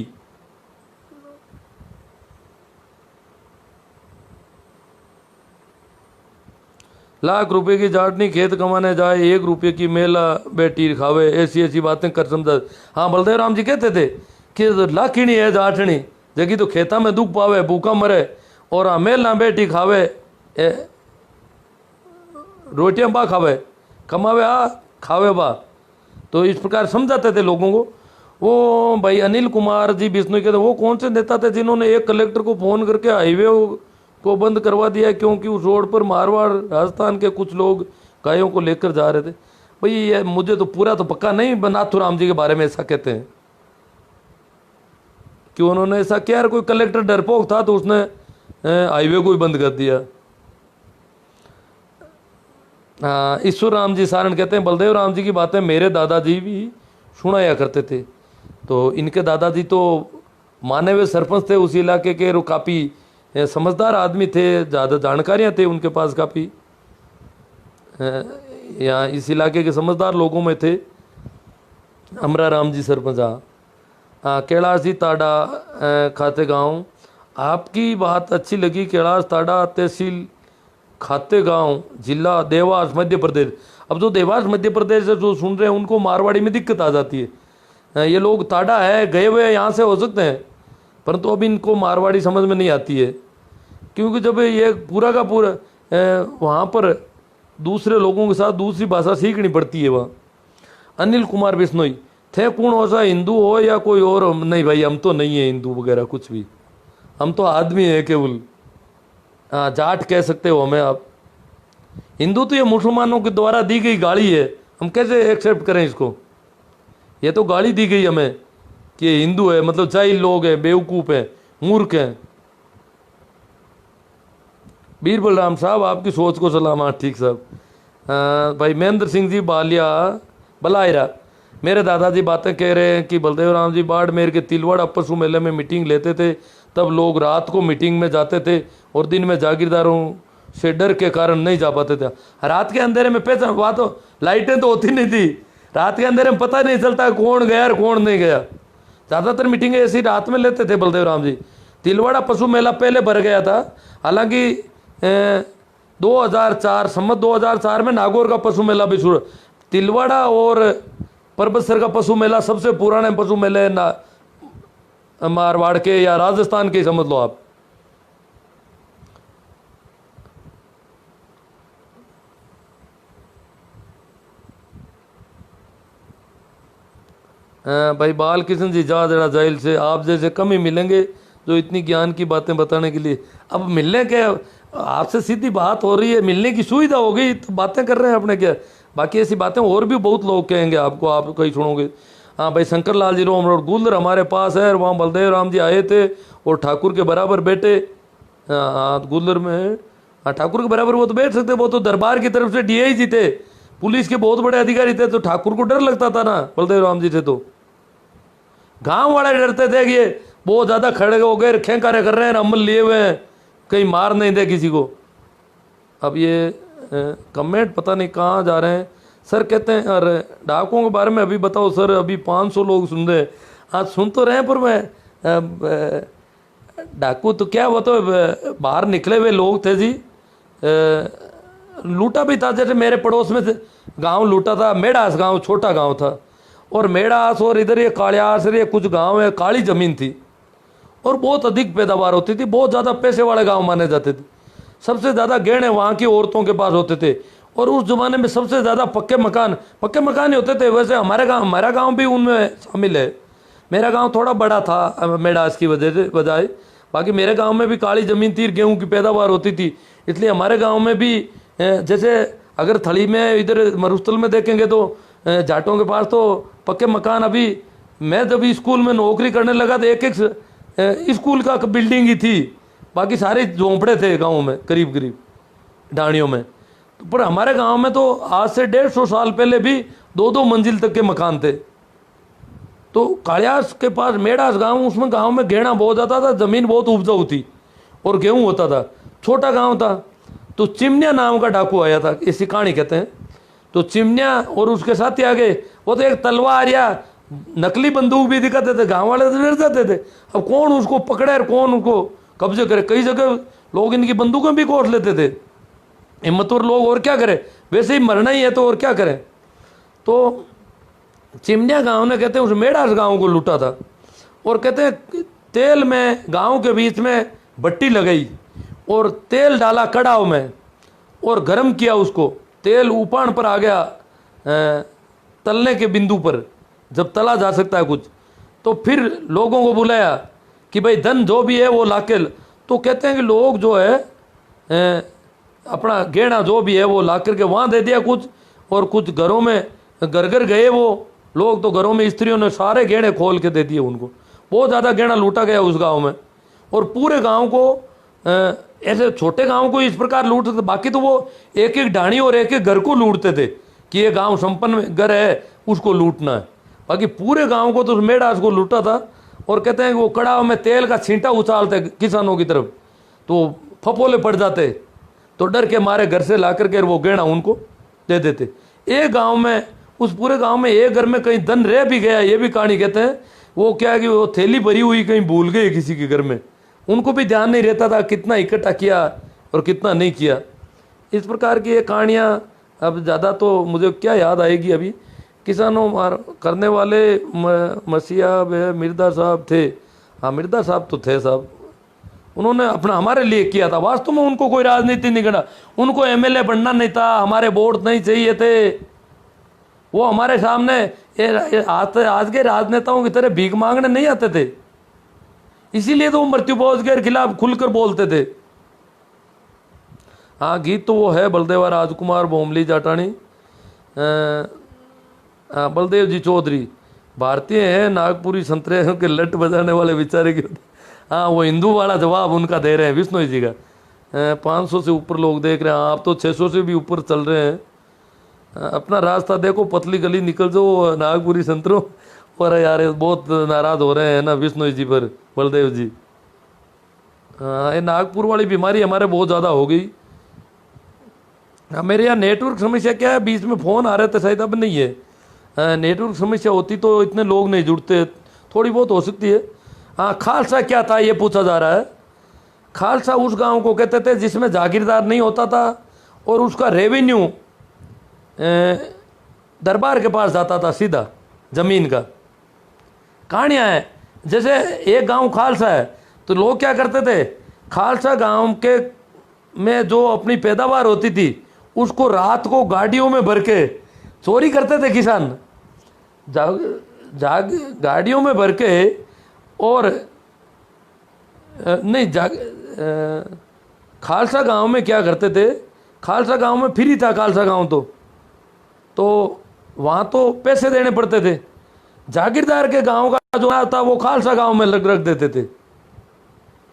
लाख रुपए की जाटनी खेत कमाने जाए, 1 रुपये की मेला बेटी खावे, ऐसी ऐसी बातें कर समझा। हाँ, बलदेव राम जी कहते थे कि लाखिणी है जाटनी, जगी तो खेता में दुख पावे, भूखा मरे, और मेला बेटी खावे, रोटियां बा खावे, कमावे आ खावे बा। तो इस प्रकार समझाते थे लोगों को। वो भाई अनिल कुमार जी बिश्नोई कहते, वो कौन से नेता थे जिन्होंने एक कलेक्टर को फोन करके हाईवे को बंद करवा दिया क्योंकि उस रोड पर मारवाड़ राजस्थान के कुछ लोग गायों को लेकर जा रहे थे। भाई ये मुझे तो पूरा तो पक्का नहीं, नाथूराम जी के बारे में ऐसा कहते हैं कि उन्होंने ऐसा किया। यार कोई कलेक्टर डरपोक था तो उसने हाईवे को ही बंद कर दिया। ईश्वर राम जी सारण कहते हैं, बलदेव राम जी की बातें मेरे दादाजी भी सुनाया करते थे। तो इनके दादाजी तो माने हुए सरपंच थे उस इलाके के, काफ़ी समझदार आदमी थे, ज़्यादा जानकारियाँ थे उनके पास काफ़ी, यहाँ इस इलाके के समझदार लोगों में थे। अमरा राम जी सरपंच। कैलाश जी ताड़ा खाते गांव, आपकी बात अच्छी लगी। कैलाश ताड़ा तहसील खाते गांव, जिला देवास मध्य प्रदेश। अब जो देवास मध्य प्रदेश से जो सुन रहे हैं उनको मारवाड़ी में दिक्कत आ जाती है। ये लोग ताड़ा है गए हुए यहाँ से हो सकते हैं, परंतु अब इनको मारवाड़ी समझ में नहीं आती है, क्योंकि जब ये पूरा का पूरा वहाँ पर दूसरे लोगों के साथ दूसरी भाषा सीखनी पड़ती है वहाँ। अनिल कुमार बिश्नोई थे कौन, हो सा हिंदू हो या कोई और? नहीं भाई, हम तो नहीं है हिंदू वगैरह कुछ भी, हम तो आदमी है केवल। जाट कह सकते हो हमें आप। हिंदू तो ये मुसलमानों के द्वारा दी गई गाली है, हम कैसे एक्सेप्ट करें इसको? ये तो गाली दी गई हमें कि हिंदू है मतलब जाहिल लोग हैं, बेवकूफ़ हैं, मूर्ख हैं। बीरबल राम साहब आपकी सोच को सलाम। ठीक साहब। भाई महेंद्र सिंह जी बालिया बलायरा, मेरे दादाजी बातें कह रहे हैं कि बलदेव राम जी बाड़मेर के तिलवाड़ा पशु मेले में मीटिंग लेते थे, तब लोग रात को मीटिंग में जाते थे और दिन में जागीरदारों से डर के कारण नहीं जा पाते थे। रात के अंधेरे में पहचान, वहाँ तो लाइटें तो होती नहीं थी, रात के अंधेरे में पता नहीं चलता कौन गया और कौन नहीं गया। ज़्यादातर मीटिंगें ऐसी रात में लेते थे बलदेव राम जी। तिलवाड़ा पशु मेला पहले भर गया था, हालांकि 2004 सम्मत 2004 में नागौर का पशु मेला भी शुरू। तिलवाड़ा और परबतसर का पशु मेला सबसे पुराने पशु मेले मारवाड़ के या राजस्थान के समझ लो आप। भाई बाल किशन जी जा जरा जेल से, आप जैसे कम ही मिलेंगे जो इतनी ज्ञान की बातें बताने के लिए। अब मिलने के आपसे सीधी बात हो रही है, मिलने की सुविधा हो गई तो बातें कर रहे हैं अपने क्या। बाकी ऐसी बातें और भी बहुत लोग कहेंगे आपको, आप कहीं सुनोगे। हाँ भाई शंकर लाल जी रोम रोड गुलर हमारे पास है, वहाँ बलदेव राम जी आए थे और ठाकुर के बराबर बैठे। हाँ गुलर में, हाँ ठाकुर के बराबर वो तो बैठ सकते, वो तो दरबार की तरफ से डीआईजी थे, पुलिस के बहुत बड़े अधिकारी थे, तो ठाकुर को डर लगता था ना बलदेव राम जी थे। तो गांव वाले डरते थे कि ये बहुत ज़्यादा खड़े हो गए, खेंकारे कर रहे हैं, अमल लिए हुए हैं, कहीं मार नहीं दे किसी को। अब ये कमेंट पता नहीं कहाँ जा रहे हैं। सर कहते हैं अरे डाकुओं के बारे में अभी बताओ सर, अभी 500 लोग सुन रहे हैं। हाँ सुन तो रहे हैं, पर मैं डाकू तो क्या, वो तो बाहर निकले हुए लोग थे जी। लूटा भी था, जैसे मेरे पड़ोस में गांव लूटा था, मेढ़ास गांव छोटा गांव था, और मेढ़ास और इधर ये कालियास ये कुछ गांव है, काली ज़मीन थी और बहुत अधिक पैदावार होती थी, बहुत ज़्यादा पैसे वाले गांव माने जाते थे। सबसे ज़्यादा गहने वहाँ की औरतों के पास होते थे, और उस ज़माने में सबसे ज़्यादा पक्के मकान ही होते थे। वैसे हमारा गांव भी उनमें शामिल है। मेरा गांव थोड़ा बड़ा था मेढ़ास की वजह से बजाय, बाकी मेरे गांव में भी काली ज़मीन थी, गेहूं की पैदावार होती थी, इसलिए हमारे गांव में भी जैसे अगर थली में इधर मरुस्थल में देखेंगे तो जाटों के पास तो पक्के मकान। अभी मैं जब स्कूल में नौकरी करने लगा तो एक स्कूल का बिल्डिंग ही थी, बाकी सारे झोंपड़े थे गाँव में करीब करीब ढाणियों में। पर हमारे गांव में तो आज से 150 साल पहले भी 2-2 मंजिल तक के मकान थे। तो कालियास के पास मेढ़ास गांव, उसमें गांव में गेहना बहुत ज़्यादा था, ज़मीन बहुत उपजाऊ थी, और गेहूं होता था। छोटा गांव था। तो चिमनिया नाम का डाकू आया था, इसी कहानी कहते हैं। तो चिमनिया और उसके साथी आ गए। वो तो एक तलवार या नकली बंदूक भी दिखाते थे। गांव वाले तो डर जाते थे, अब कौन उसको पकड़े और कौन उसको कब्जे करे। कई जगह लोग इनकी बंदूकें भी कोस लेते थे, हिम्मतवर लोग, और क्या करें, वैसे ही मरना ही है तो और क्या करें। तो चिमनिया गांव ने कहते हैं उस मेढ़ास गांव को लूटा था। और कहते हैं तेल में गांव के बीच में भट्टी लगाई और तेल डाला कड़ाव में और गर्म किया उसको। तेल उपान पर आ गया तलने के बिंदु पर, जब तला जा सकता है कुछ, तो फिर लोगों को बुलाया कि भाई धन जो भी है वो लाके। तो कहते हैं कि लोग जो है अपना गहना जो भी है वो ला करके वहाँ दे दिया कुछ, और कुछ घरों में घर घर गए वो लोग, तो घरों में स्त्रियों ने सारे गहने खोल के दे दिए उनको। बहुत ज़्यादा गहना लूटा गया उस गांव में। और पूरे गांव को ऐसे छोटे गांव को इस प्रकार लूटते थे। बाकी तो वो एक एक ढाणी और एक एक घर को लूटते थे कि ये गांव संपन्न घर है उसको लूटना है। बाकी पूरे गांव को तो मेढ़ास को लूटा था। और कहते हैं कि वो कड़ाव में तेल का छींटा उछालते किसानों की तरफ, तो फपोले पड़ जाते, तो डर के मारे घर से ला करके वो गहना उनको दे देते। एक गांव में, उस पूरे गांव में एक घर में कहीं धन रह भी गया, ये भी कहानी कहते हैं। वो क्या है कि वो थैली भरी हुई कहीं भूल गए किसी के घर में, उनको भी ध्यान नहीं रहता था कितना इकट्ठा किया और कितना नहीं किया। इस प्रकार की ये कहानियाँ, अब ज़्यादा तो मुझे क्या याद आएगी अभी, किसानों मार करने वाले मसीहा मिर्दा साहब थे। हाँ, मिर्दा साहब तो थे साहब, उन्होंने अपना हमारे लिए किया था। वास्तव में उनको कोई राजनीति नहीं करना, उनको एमएलए बनना नहीं था, हमारे वोट नहीं चाहिए थे। वो हमारे सामने आज के राजनेताओं की तरह भीख मांगने नहीं आते थे, इसीलिए तो वो मृत्यु भोज के खिलाफ खुलकर बोलते थे। हाँ, गीत तो वो है बलदेवा राजकुमार बोमली जाटानी, बलदेव जी चौधरी भारतीय हैं, नागपुरी संतरे के लट बजाने वाले बेचारे के। हाँ, वो हिंदू वाला जवाब उनका दे रहे हैं विष्णु जी का। 500 से ऊपर लोग देख रहे हैं, आप तो 600 से भी ऊपर चल रहे हैं। अपना रास्ता देखो, पतली गली निकल जाओ नागपुरी संतरों। और यार बहुत नाराज हो रहे हैं ना विष्णु जी पर, बलदेव जी। हाँ, ये नागपुर वाली बीमारी हमारे बहुत ज़्यादा हो गई। मेरे यहाँ नेटवर्क समस्या क्या है, बीच में फ़ोन आ रहे थे शायद, अब नहीं है। नेटवर्क समस्या होती तो इतने लोग नहीं जुड़ते, थोड़ी बहुत हो सकती है। हाँ, खालसा क्या था ये पूछा जा रहा है। खालसा उस गांव को कहते थे जिसमें जागीरदार नहीं होता था और उसका रेवेन्यू दरबार के पास जाता था सीधा जमीन का। कहानियाँ हैं, जैसे एक गांव खालसा है तो लोग क्या करते थे, खालसा गांव के में जो अपनी पैदावार होती थी उसको रात को गाड़ियों में भर के चोरी करते थे किसान, गाड़ियों में भर के। और नहीं खालसा गांव में क्या करते थे, खालसा गांव में फ्री था खालसा गांव तो वहाँ तो पैसे देने पड़ते थे। जागीरदार के गांव का जो था वो खालसा गांव में रख देते थे।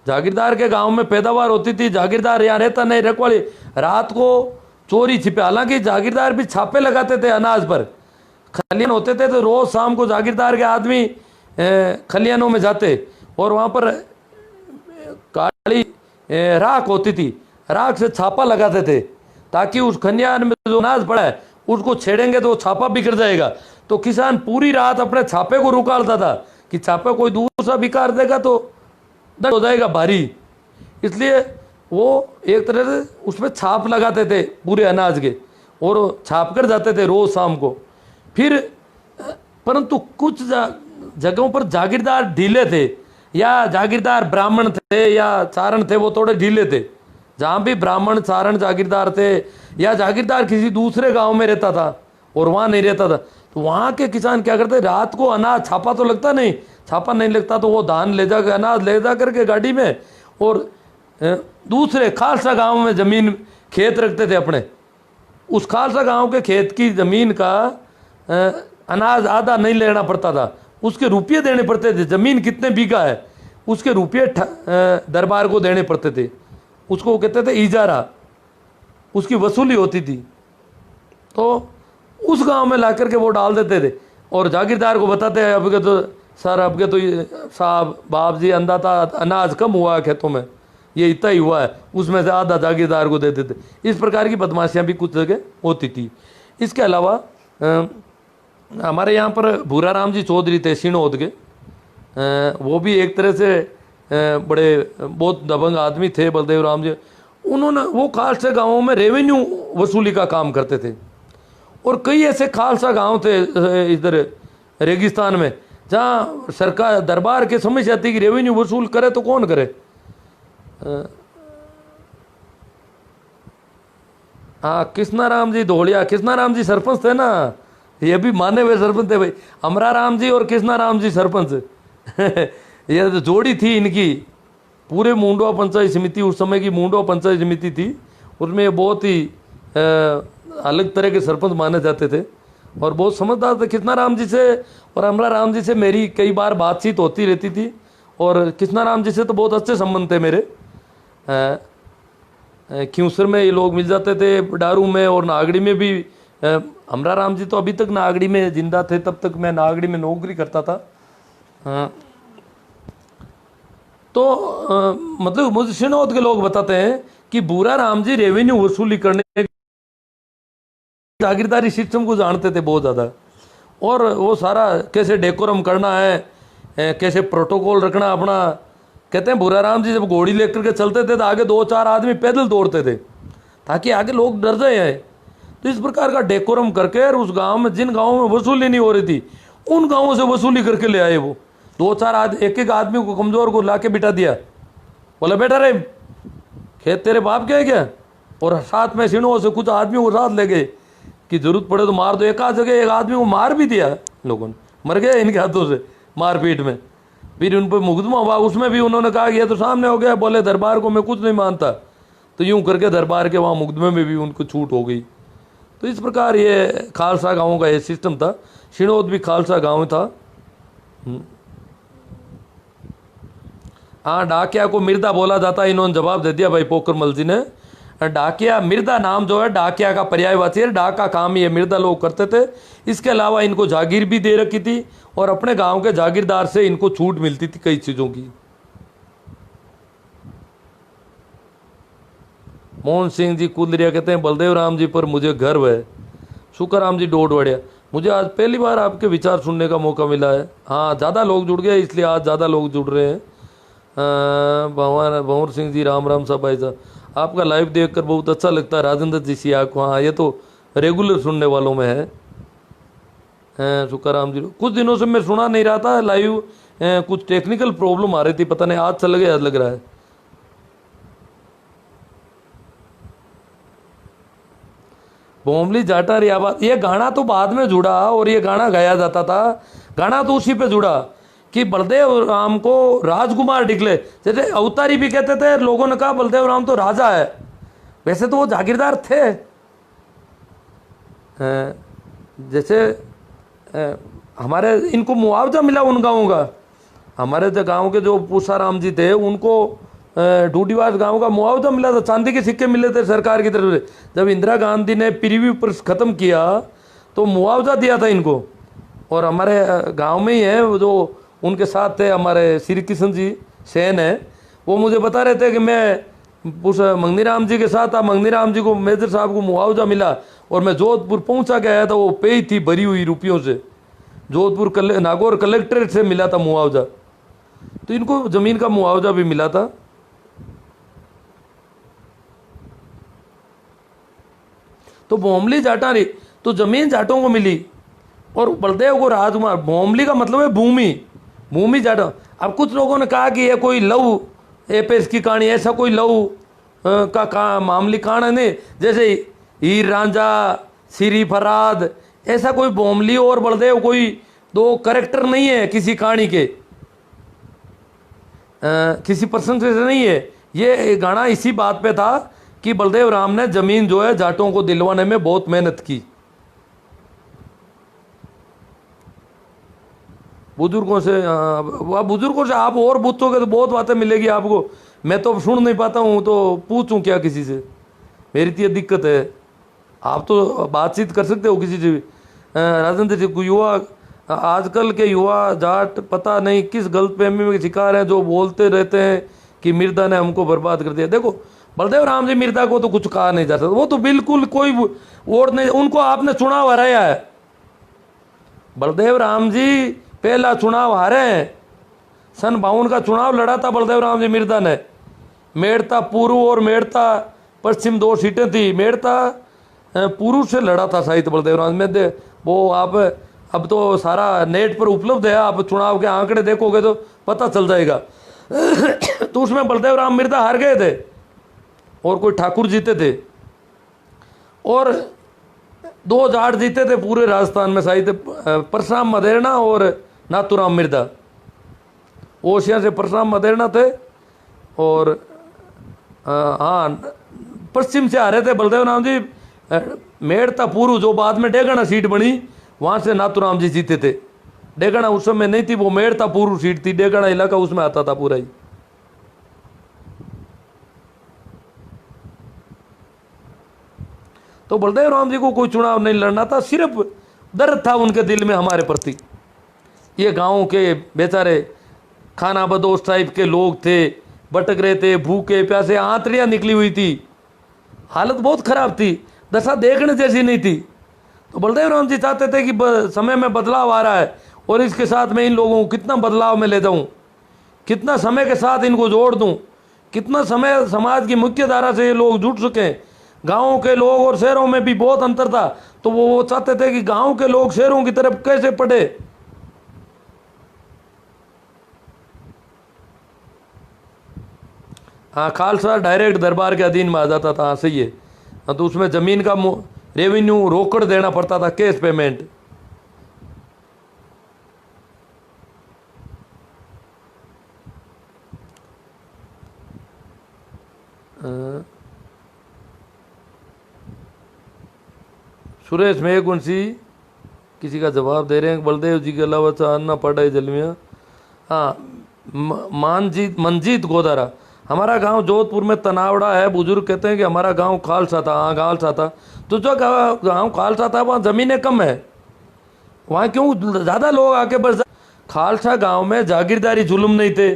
जागीरदार के गांव में पैदावार होती थी, जागीरदार यहाँ रहता नहीं, रखवाली रात को चोरी छिपे। हालांकि जागीरदार भी छापे लगाते थे अनाज पर, खलियान होते थे तो रोज शाम को जागीरदार के आदमी खलियानों में जाते और वहाँ पर काली राख होती थी, राख से छापा लगाते थे ताकि उस खलियान में जो अनाज पड़ा है उसको छेड़ेंगे तो छापा बिखर जाएगा। तो किसान पूरी रात अपने छापे को रुकालता था कि छापा कोई दूसरा बिकार देगा तो दर्द हो जाएगा भारी, इसलिए वो एक तरह से उसमें छाप लगाते थे पूरे अनाज के और छाप कर जाते थे रोज शाम को। फिर परंतु कुछ जगहों पर जागीरदार ढीले थे या जागीरदार ब्राह्मण थे या चारण थे, वो थोड़े ढीले थे। जहाँ भी ब्राह्मण चारण जागीरदार थे या जागीरदार किसी दूसरे गांव में रहता था और वहाँ नहीं रहता था, तो वहाँ के किसान क्या करते, रात को अनाज छापा तो लगता नहीं, छापा नहीं लगता तो वो धान ले जा अनाज ले जा करके गाड़ी में और दूसरे खालसा गांव में ज़मीन खेत रखते थे अपने। उस खालसा गांव के खेत की ज़मीन का अनाज आधा नहीं लेना पड़ता था, उसके रुपये देने पड़ते थे। ज़मीन कितने बीघा है उसके रुपये दरबार को देने पड़ते थे, उसको कहते थे इजारा, उसकी वसूली होती थी। तो उस गांव में ला करके वो डाल देते थे और जागीरदार को बताते हैं अब के तो सर अब के तो साहब बाप जी अंदाता अनाज कम हुआ है खेतों में, ये इतना ही हुआ है, उसमें से आधा जागीरदार को देते थे। इस प्रकार की बदमाशियाँ भी कुछ जगह होती थी। इसके अलावा हमारे यहाँ पर भूरा राम जी चौधरी थे सिणोद के, वो भी एक तरह से बड़े बहुत दबंग आदमी थे बलदेव राम जी। उन्होंने वो खालसा गाँवों में रेवेन्यू वसूली का काम करते थे, और कई ऐसे खालसा गांव थे इधर रेगिस्तान में जहाँ सरकार दरबार के समस्या थी कि रेवेन्यू वसूल करे तो कौन करे। हाँ, कृष्णाराम जी धोलिया, कृष्णाराम जी सरपंच थे ना, ये भी माने हुए सरपंच थे भाई, अमरा राम जी और कृष्णाराम जी सरपंच ये तो जोड़ी थी इनकी। पूरे मुंडवा पंचायत समिति, उस समय की मुंडवा पंचायत समिति थी, उसमें बहुत ही अलग तरह के सरपंच माने जाते थे और बहुत समझदार थे। कृष्णाराम जी से और अमरा राम जी से मेरी कई बार बातचीत होती रहती थी, और कृष्णाराम जी से तो बहुत अच्छे संबंध थे मेरे। क्यूसर में ये लोग मिल जाते थे, डारू में और नागड़ी में भी। अमरा राम जी तो अभी तक नागड़ी में जिंदा थे, तब तक मैं नागड़ी में नौकरी करता था। तो मतलब मुझे सिणोद के लोग बताते हैं कि भूरा राम जी रेवेन्यू वसूली करने, जागीरदारी सिस्टम को जानते थे बहुत ज़्यादा, और वो सारा कैसे डेकोरम करना है, कैसे प्रोटोकॉल रखना अपना। कहते हैं भूरा राम जी जब घोड़ी लेकर के चलते थे तो आगे 2-4 आदमी पैदल दौड़ते थे ताकि आगे लोग डर जाए। तो इस प्रकार का डेकोरम करके उस गांव में, जिन गांवों में वसूली नहीं हो रही थी, उन गांवों से वसूली करके ले आए। वो 2-4 एक आदमी को, कमजोर को लाके बिठा दिया, बोला बेटा रे खेत तेरे बाप के है क्या, और साथ में सिणों से कुछ आदमियों को साथ ले गए कि जरूरत पड़े तो मार दो। एक आध जगह एक आदमी को मार भी दिया लोगों ने, मर गया इनके हाथों से मारपीट में। फिर उन पर मुकदमा हुआ, उसमें भी उन्होंने कहा कि ये तो सामने हो गया, बोले दरबार को मैं कुछ नहीं मानता, तो यूं करके दरबार के वहाँ मुकदमे में भी उनको छूट हो गई। तो इस प्रकार ये खालसा गाँव का ये सिस्टम था। सिणोद भी खालसा गाँव था। हाँ, डाकिया को मिर्दा बोला जाता है, इन्होंने जवाब दे दिया भाई पोखरमल जी ने। डाकिया, मिर्दा नाम जो है डाकिया का पर्यायवाची है, डाक का काम ये मिर्दा लोग करते थे। इसके अलावा इनको जागीर भी दे रखी थी, और अपने गांव के जागीरदार से इनको छूट मिलती थी कई चीज़ों की। मोहन सिंह जी कुलरिया कहते हैं बलदेव राम जी पर मुझे गर्व है। सुखाराम जी डोडवाड़िया, मुझे आज पहली बार आपके विचार सुनने का मौका मिला है। हाँ, ज़्यादा लोग जुड़ गए इसलिए आज ज़्यादा लोग जुड़ रहे हैं। भंवर सिंह जी, राम राम साहब भाई साहब, आपका लाइव देखकर बहुत अच्छा लगता है। राजेंद्र जी सिया को, हाँ ये तो रेगुलर सुनने वालों में है। सुखाराम जी, कुछ दिनों से मैं सुना नहीं रहा था लाइव, कुछ टेक्निकल प्रॉब्लम आ रही थी, पता नहीं आज चल गया लग रहा है। बोमली जाटा री आवाज, ये गाना तो बाद में जुड़ा और ये गाना गाया जाता था। गाना तो उसी पे जुड़ा कि बलदेव राम को राजकुमार डिक्लेयर, जैसे अवतारी भी कहते थे, लोगों ने कहा बलदेव राम तो राजा है, वैसे तो वो जागीरदार थे। जैसे हमारे इनको मुआवजा मिला उन गाँवों का। हमारे जो गाँव के जो पूसाराम जी थे उनको डूडीवास गांव का मुआवजा मिला था, चांदी के सिक्के मिले थे सरकार की तरफ से। जब इंदिरा गांधी ने प्रीव्यू पर ख़त्म किया तो मुआवजा दिया था इनको। और हमारे गांव में ही है वो जो उनके साथ थे हमारे श्री कृष्ण जी सेन है, वो मुझे बता रहे थे कि मैं उस मंगनीराम जी के साथ था, मंगनीराम जी को मेजर साहब को मुआवजा मिला और मैं जोधपुर पहुंचा के आया था, वो पे थी भरी हुई रुपयों से, जोधपुर नागौर कलेक्ट्रेट से मिला था मुआवजा। तो इनको ज़मीन का मुआवजा भी मिला था। तो भोमली जाटा रही तो जमीन जाटों को मिली और बलदेव को राजकुमार। भोमली का मतलब है भूमि, भूमि जाटा। अब कुछ लोगों ने कहा कि ये कोई लव एपेस की कहानी, ऐसा कोई लव का मामूली कहानी नहीं, जैसे हीर रांझा, सिरी फराद, ऐसा कोई भोमली और बलदेव कोई दो कैरेक्टर नहीं है किसी कहानी के, किसी प्रसंग से नहीं है। ये गाना इसी बात पे था कि बलदेव राम ने जमीन जो है जाटों को दिलवाने में बहुत मेहनत की। बुजुर्गों से आप और पूछोगे तो बहुत बातें मिलेगी आपको, मैं तो सुन नहीं पाता हूँ तो पूछूं क्या किसी से, मेरी तो ये दिक्कत है। आप तो बातचीत कर सकते हो किसी से भी। राजेंद्र जी, युवा आजकल के युवा जाट पता नहीं किस गलतफहमी में शिकार हैं, जो बोलते रहते हैं कि मिर्दा ने हमको बर्बाद कर दिया। देखो बलदेव राम जी मिर्दा को तो कुछ कहा नहीं जा सकता, वो तो बिल्कुल कोई वोट नहीं, उनको आपने चुनाव हराया है। बलदेव राम जी पहला चुनाव हारे हैं, सन 52 का चुनाव लड़ा था बलदेव राम जी मिर्दा ने। मेड़ता पूर्व और मेड़ता पश्चिम 2 सीटें थी, मेड़ता पूर्व से लड़ा था शायद बलदेव राम में दे वो। आप अब तो सारा नेट पर उपलब्ध है, आप चुनाव के आंकड़े देखोगे तो पता चल जाएगा। तो उसमें बलदेव राम मिर्दा हार गए थे और कोई ठाकुर जीते थे, और 2 जाट जीते थे पूरे राजस्थान में शायद, परशुराम मदेरणा और नाथूराम मिर्दा। ओसिया से परशुराम मदेरणा थे और हाँ पश्चिम से आ रहे थे बलदेव राम जी। मेड़ता पूर्व जो बाद में डेगाना सीट बनी, वहाँ से नाथूराम जी जीते थे। डेगाना उस समय नहीं थी, वो मेड़ता पूर्व सीट थी, डेगाना इलाका उसमें आता था पूरा ही। तो बलदेव राम जी को कोई चुनाव नहीं लड़ना था, सिर्फ दर्द था उनके दिल में हमारे प्रति। ये गाँव के बेचारे खाना बदोश टाइप के लोग थे, भटक रहे थे, भूखे प्यासे, आंतड़ियाँ निकली हुई थी, हालत बहुत खराब थी, दशा देखने जैसी नहीं थी। तो बलदेव राम जी चाहते थे कि समय में बदलाव आ रहा है और इसके साथ मैं इन लोगों को कितना बदलाव में ले जाऊं, कितना समय के साथ इनको जोड़ दूं, कितना समय समाज की मुख्य धारा से ये लोग जुड़ सकें। गाँवों के लोग और शहरों में भी बहुत अंतर था, तो वो चाहते थे कि गाँव के लोग शहरों की तरफ कैसे पढ़े। हाँ खालसा डायरेक्ट दरबार के अधीन में आ जाता था, हाँ सही है। हाँ तो उसमें ज़मीन का रेवेन्यू रोकड़ देना पड़ता था, कैश पेमेंट। सुरेश मेघवंशी किसी का जवाब दे रहे हैं, बलदेव जी के अलावा चांदना पड़ा है जलमिया। हाँ मंजीत गोदारा, हमारा गांव जोधपुर में तनावड़ा है, बुजुर्ग कहते हैं कि हमारा गांव खालसा था। हाँ खालसा था, तो जो गांव खालसा था वहाँ ज़मीनें कम है, वहाँ क्यों ज़्यादा लोग आके बस। खालसा गांव में जागीरदारी जुल्म नहीं थे,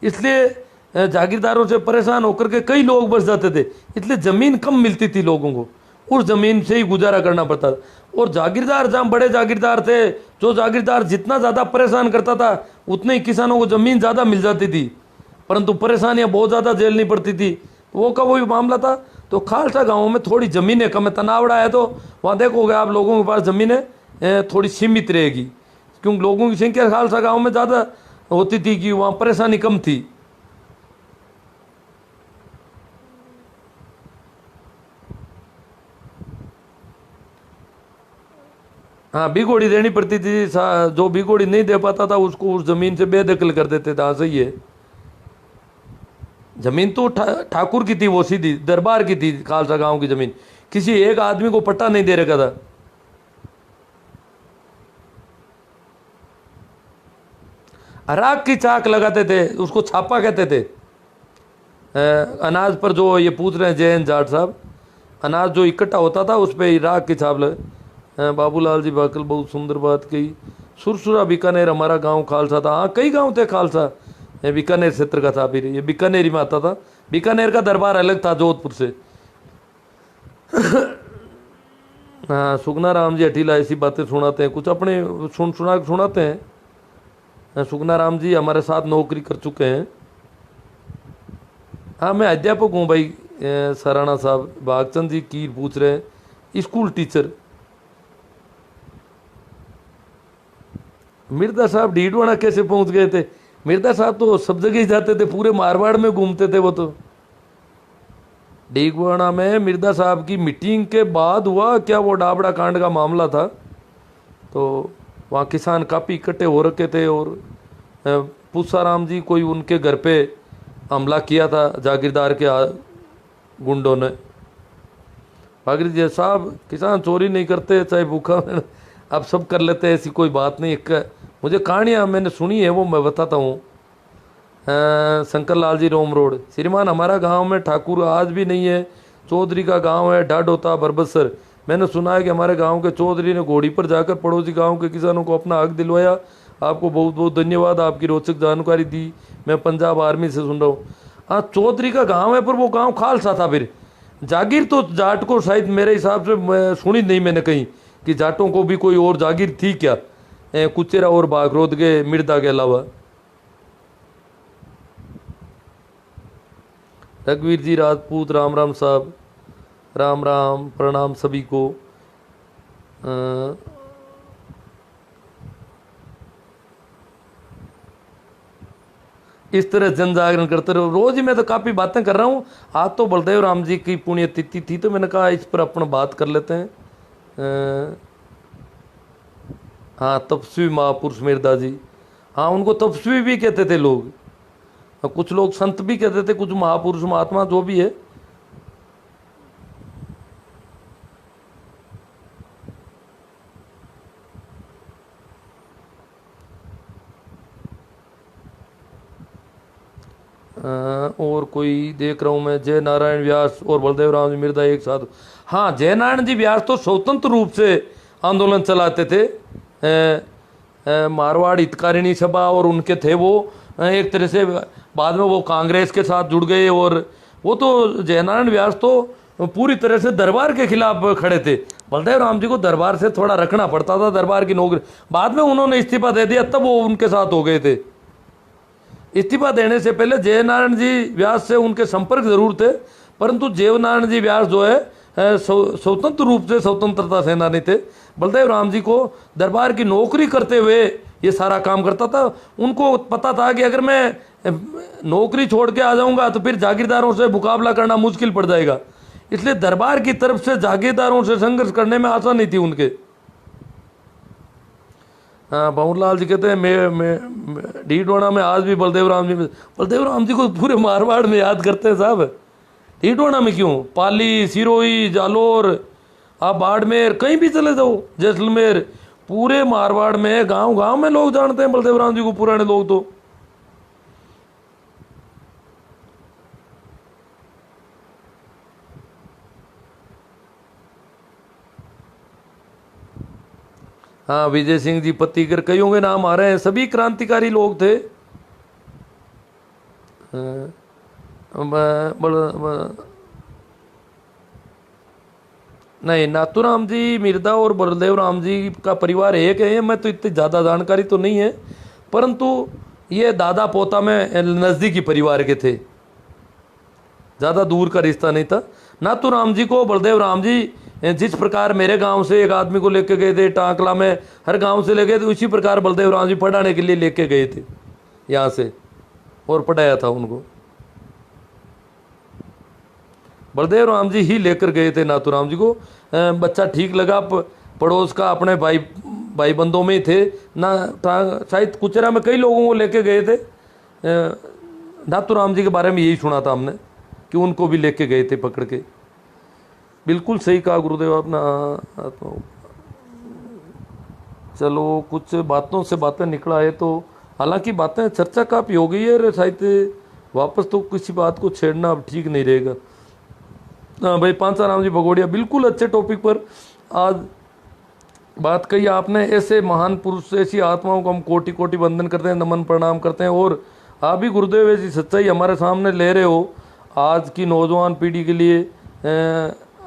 इसलिए जागीरदारों से परेशान होकर के कई लोग बस जाते थे, इसलिए ज़मीन कम मिलती थी लोगों को, उस ज़मीन से ही गुजारा करना पड़ता था। और जागीरदार जहाँ बड़े जागीरदार थे, जो जागीरदार जितना ज़्यादा परेशान करता था उतने ही किसानों को ज़मीन ज़्यादा मिल जाती थी, परंतु परेशानियां बहुत ज़्यादा झेलनी पड़ती थी। वो का वही मामला था। तो खालसा गाँव में थोड़ी ज़मीनें कम है, तनावड़ा है तो वहाँ देखोगे आप लोगों के पास ज़मीनें थोड़ी सीमित रहेगी, क्योंकि लोगों की संख्या खालसा गाँव में ज़्यादा होती थी कि वहाँ परेशानी कम थी। हाँ बिगोड़ी देनी पड़ती थी, जो बिगोड़ी नहीं दे पाता था उसको उस ज़मीन से बेदखल कर देते थे। हाँ सही है, जमीन तो ठाकुर की थी, वो सीधी दरबार की थी। खालसा गांव की जमीन किसी एक आदमी को पट्टा नहीं दे रखा था। राख की चाक लगाते थे, उसको छापा कहते थे। अनाज पर जो ये पूछ रहे हैं जैन जाट साहब, अनाज जो इकट्ठा होता था उस पर राख की छाप लगे। बाबूलाल जी बाकल बहुत सुंदर बात कही। सुरसुरा बीकानेर हमारा गांव खालसा था। हाँ कई गांव थे खालसा, बीकानेर क्षेत्र का था, फिर ये बीकानेर में आता था। बीकानेर का दरबार अलग था जोधपुर से। हाँ सुगना राम जी हठीला ऐसी बातें सुनाते हैं, कुछ अपने सुनाते हैं। सुगना राम जी हमारे साथ नौकरी कर चुके हैं। हाँ मैं अध्यापक हूँ भाई। सराणा साहब भागचंद जी की पूछ रहे हैं, स्कूल टीचर। मिर्दा साहब डीडवाना कैसे पहुंच गए थे? मिर्दा साहब तो सब जगह ही जाते थे, पूरे मारवाड़ में घूमते थे वो तो। डीडवाना में मिर्दा साहब की मीटिंग के बाद हुआ क्या वो डाबड़ा कांड का मामला था, तो वहाँ किसान काफ़ी इकट्ठे हो रखे थे और पूसाराम जी कोई उनके घर पे हमला किया था जागीरदार के गुंडों ने। भागीर जी साहब किसान चोरी नहीं करते, चाहे भूखा आप सब कर लेते हैं, ऐसी कोई बात नहीं। एक मुझे कहानियाँ मैंने सुनी है वो मैं बताता हूँ। शंकर लाल जी रोम रोड, श्रीमान हमारा गांव में ठाकुर आज भी नहीं है, चौधरी का गांव है ढाडोता बरबसर। मैंने सुना है कि हमारे गांव के चौधरी ने घोड़ी पर जाकर पड़ोसी गांव के किसानों को अपना हक दिलवाया। आपको बहुत बहुत धन्यवाद, आपकी रोचक जानकारी दी। मैं पंजाब आर्मी से सुन रहा हूँ। हाँ चौधरी का गांव है पर वो गांव खालसा था। फिर जागीर तो जाट को शायद मेरे हिसाब से सुनी नहीं मैंने कहीं कि जाटों को भी कोई और जागीर थी क्या, कुचेरा और बागरोद के मिर्दा के अलावा। रघुवीर जी राजपूत, राम राम साहब, राम राम, प्रणाम सभी को। इस तरह जन जागरण करते रहो। रोज ही मैं तो काफ़ी बातें कर रहा हूँ। आज तो बलदेव राम जी की पुण्यतिथि थी तो मैंने कहा इस पर अपन बात कर लेते हैं। हाँ तपस्वी महापुरुष मिर्दा जी, हाँ उनको तपस्वी भी कहते थे लोग, कुछ लोग संत भी कहते थे, कुछ महापुरुष महात्मा जो भी है। और कोई देख रहा हूँ मैं, जय नारायण व्यास और बलदेव राम जी मिर्दा एक साथ। हाँ जय नारायण जी व्यास तो स्वतंत्र रूप से आंदोलन चलाते थे। मारवाड़ हितकारिणी सभा और उनके थे वो, एक तरह से बाद में वो कांग्रेस के साथ जुड़ गए। और वो तो जय नारायण व्यास तो पूरी तरह से दरबार के खिलाफ खड़े थे। बलदेव राम जी को दरबार से थोड़ा रखना पड़ता था, दरबार की नौकरी। बाद में उन्होंने इस्तीफा दे दिया तब वो उनके साथ हो गए थे। इस्तीफा देने से पहले जय नारायण जी व्यास से उनके संपर्क जरूर थे, परंतु जय नारायण जी व्यास जो है स्वतंत्र रूप से स्वतंत्रता सेनानी थे। बलदेव राम जी को दरबार की नौकरी करते हुए ये सारा काम करता था। उनको पता था कि अगर मैं नौकरी छोड़ के आ जाऊंगा तो फिर जागीरदारों से मुकाबला करना मुश्किल पड़ जाएगा, इसलिए दरबार की तरफ से जागीरदारों से संघर्ष करने में आसानी थी उनके। हाँ भंवरलाल जी कहते हैं मैं डीडवाना में आज भी बलदेव राम जी को पूरे मारवाड़ में याद करते हैं साहब। डीडवाना में क्यों, पाली, सिरोही, जालोर, आप बाड़मेर कहीं भी चले जाओ, जैसलमेर, पूरे मारवाड़ में गांव गांव में लोग जानते हैं बलदेव राम जी को, पुराने लोग तो। हाँ विजय सिंह जी पत्तीकर, कईयों के नाम आ रहे हैं, सभी क्रांतिकारी लोग थे। नहीं नाथूराम जी मिर्दा और बलदेव राम जी का परिवार एक है। मैं तो इतनी ज़्यादा जानकारी तो नहीं है, परंतु ये दादा पोता में नज़दीकी परिवार के थे, ज़्यादा दूर का रिश्ता नहीं था। नाथूराम जी को बलदेव राम जी जिस प्रकार मेरे गांव से एक आदमी को लेके गए थे टांकला में, हर गांव से लेके थे, उसी प्रकार बलदेव राम जी पढ़ाने के लिए लेके गए थे यहाँ से और पढ़ाया था उनको। बलदेव राम जी ही लेकर गए थे नाथूराम जी को। बच्चा ठीक लगा, पड़ोस का अपने भाई बंधों में ही थे ना, शायद कुचरा में कई लोगों को लेके गए थे। नाथूराम जी के बारे में यही सुना था हमने कि उनको भी लेके गए थे पकड़ के। बिल्कुल सही कहा गुरुदेव आपने। चलो कुछ बातों से बातें निकला है, तो हालांकि बातें चर्चा काफ़ी हो गई है, शायद वापस तो किसी बात को छेड़ना अब ठीक नहीं रहेगा। हाँ भाई पांचाराम जी भगोड़िया, बिल्कुल अच्छे टॉपिक पर आज बात कही आपने। ऐसे महान पुरुष, ऐसी आत्माओं को हम कोटि कोटि वंदन करते हैं, नमन प्रणाम करते हैं। और आप भी गुरुदेव ऐसी सच्चाई हमारे सामने ले रहे हो आज की नौजवान पीढ़ी के लिए।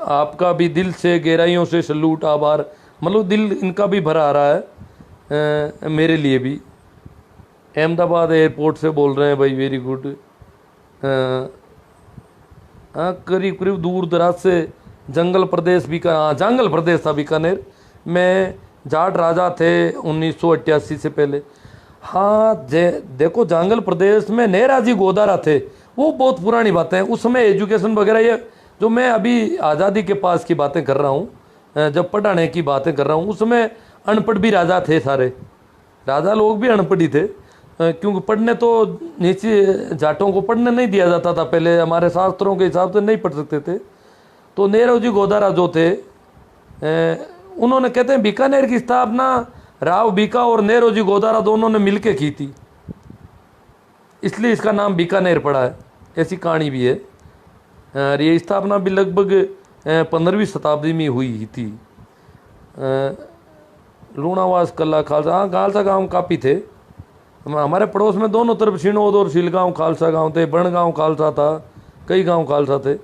आपका भी दिल से गहराइयों से सल्यूट, आभार, मतलब दिल इनका भी भरा आ रहा है मेरे लिए भी। अहमदाबाद एयरपोर्ट से बोल रहे हैं भाई, वेरी गुड। हाँ करीब करीब दूर दराज से, जंगल प्रदेश जंगल प्रदेश था बीकानेर में, जाट राजा थे 1988 से पहले। हाँ देखो जंगल प्रदेश में नेहराजी गोदारा थे, वो बहुत पुरानी बातें हैं। उस समय एजुकेशन वगैरह, ये जो मैं अभी आज़ादी के पास की बातें कर रहा हूँ, जब पढ़ाने की बातें कर रहा हूँ, उस समय अनपढ़ भी राजा थे, सारे राजा लोग भी अनपढ़ ही थे। क्योंकि पढ़ने तो नीचे जाटों को पढ़ने नहीं दिया जाता था पहले, हमारे शास्त्रों के हिसाब से नहीं पढ़ सकते थे। तो नेहरूजी गोदारा जो थे, उन्होंने कहते हैं बीकानेर की स्थापना राव बीका और नेहरूजी गोदारा दोनों ने मिलके की थी, इसलिए इसका नाम बीकानेर पड़ा है, ऐसी कहानी भी है। और ये स्थापना भी लगभग 15वीं शताब्दी में हुई थी। लूणावास कला खालसा, हाँ खालसा गांव काफ़ी थे, हमारे पड़ोस में दोनों तरफ शिनोद और शीलगांव खालसा गांव थे, बनगांव खालसा था, कई गांव खालसा थे।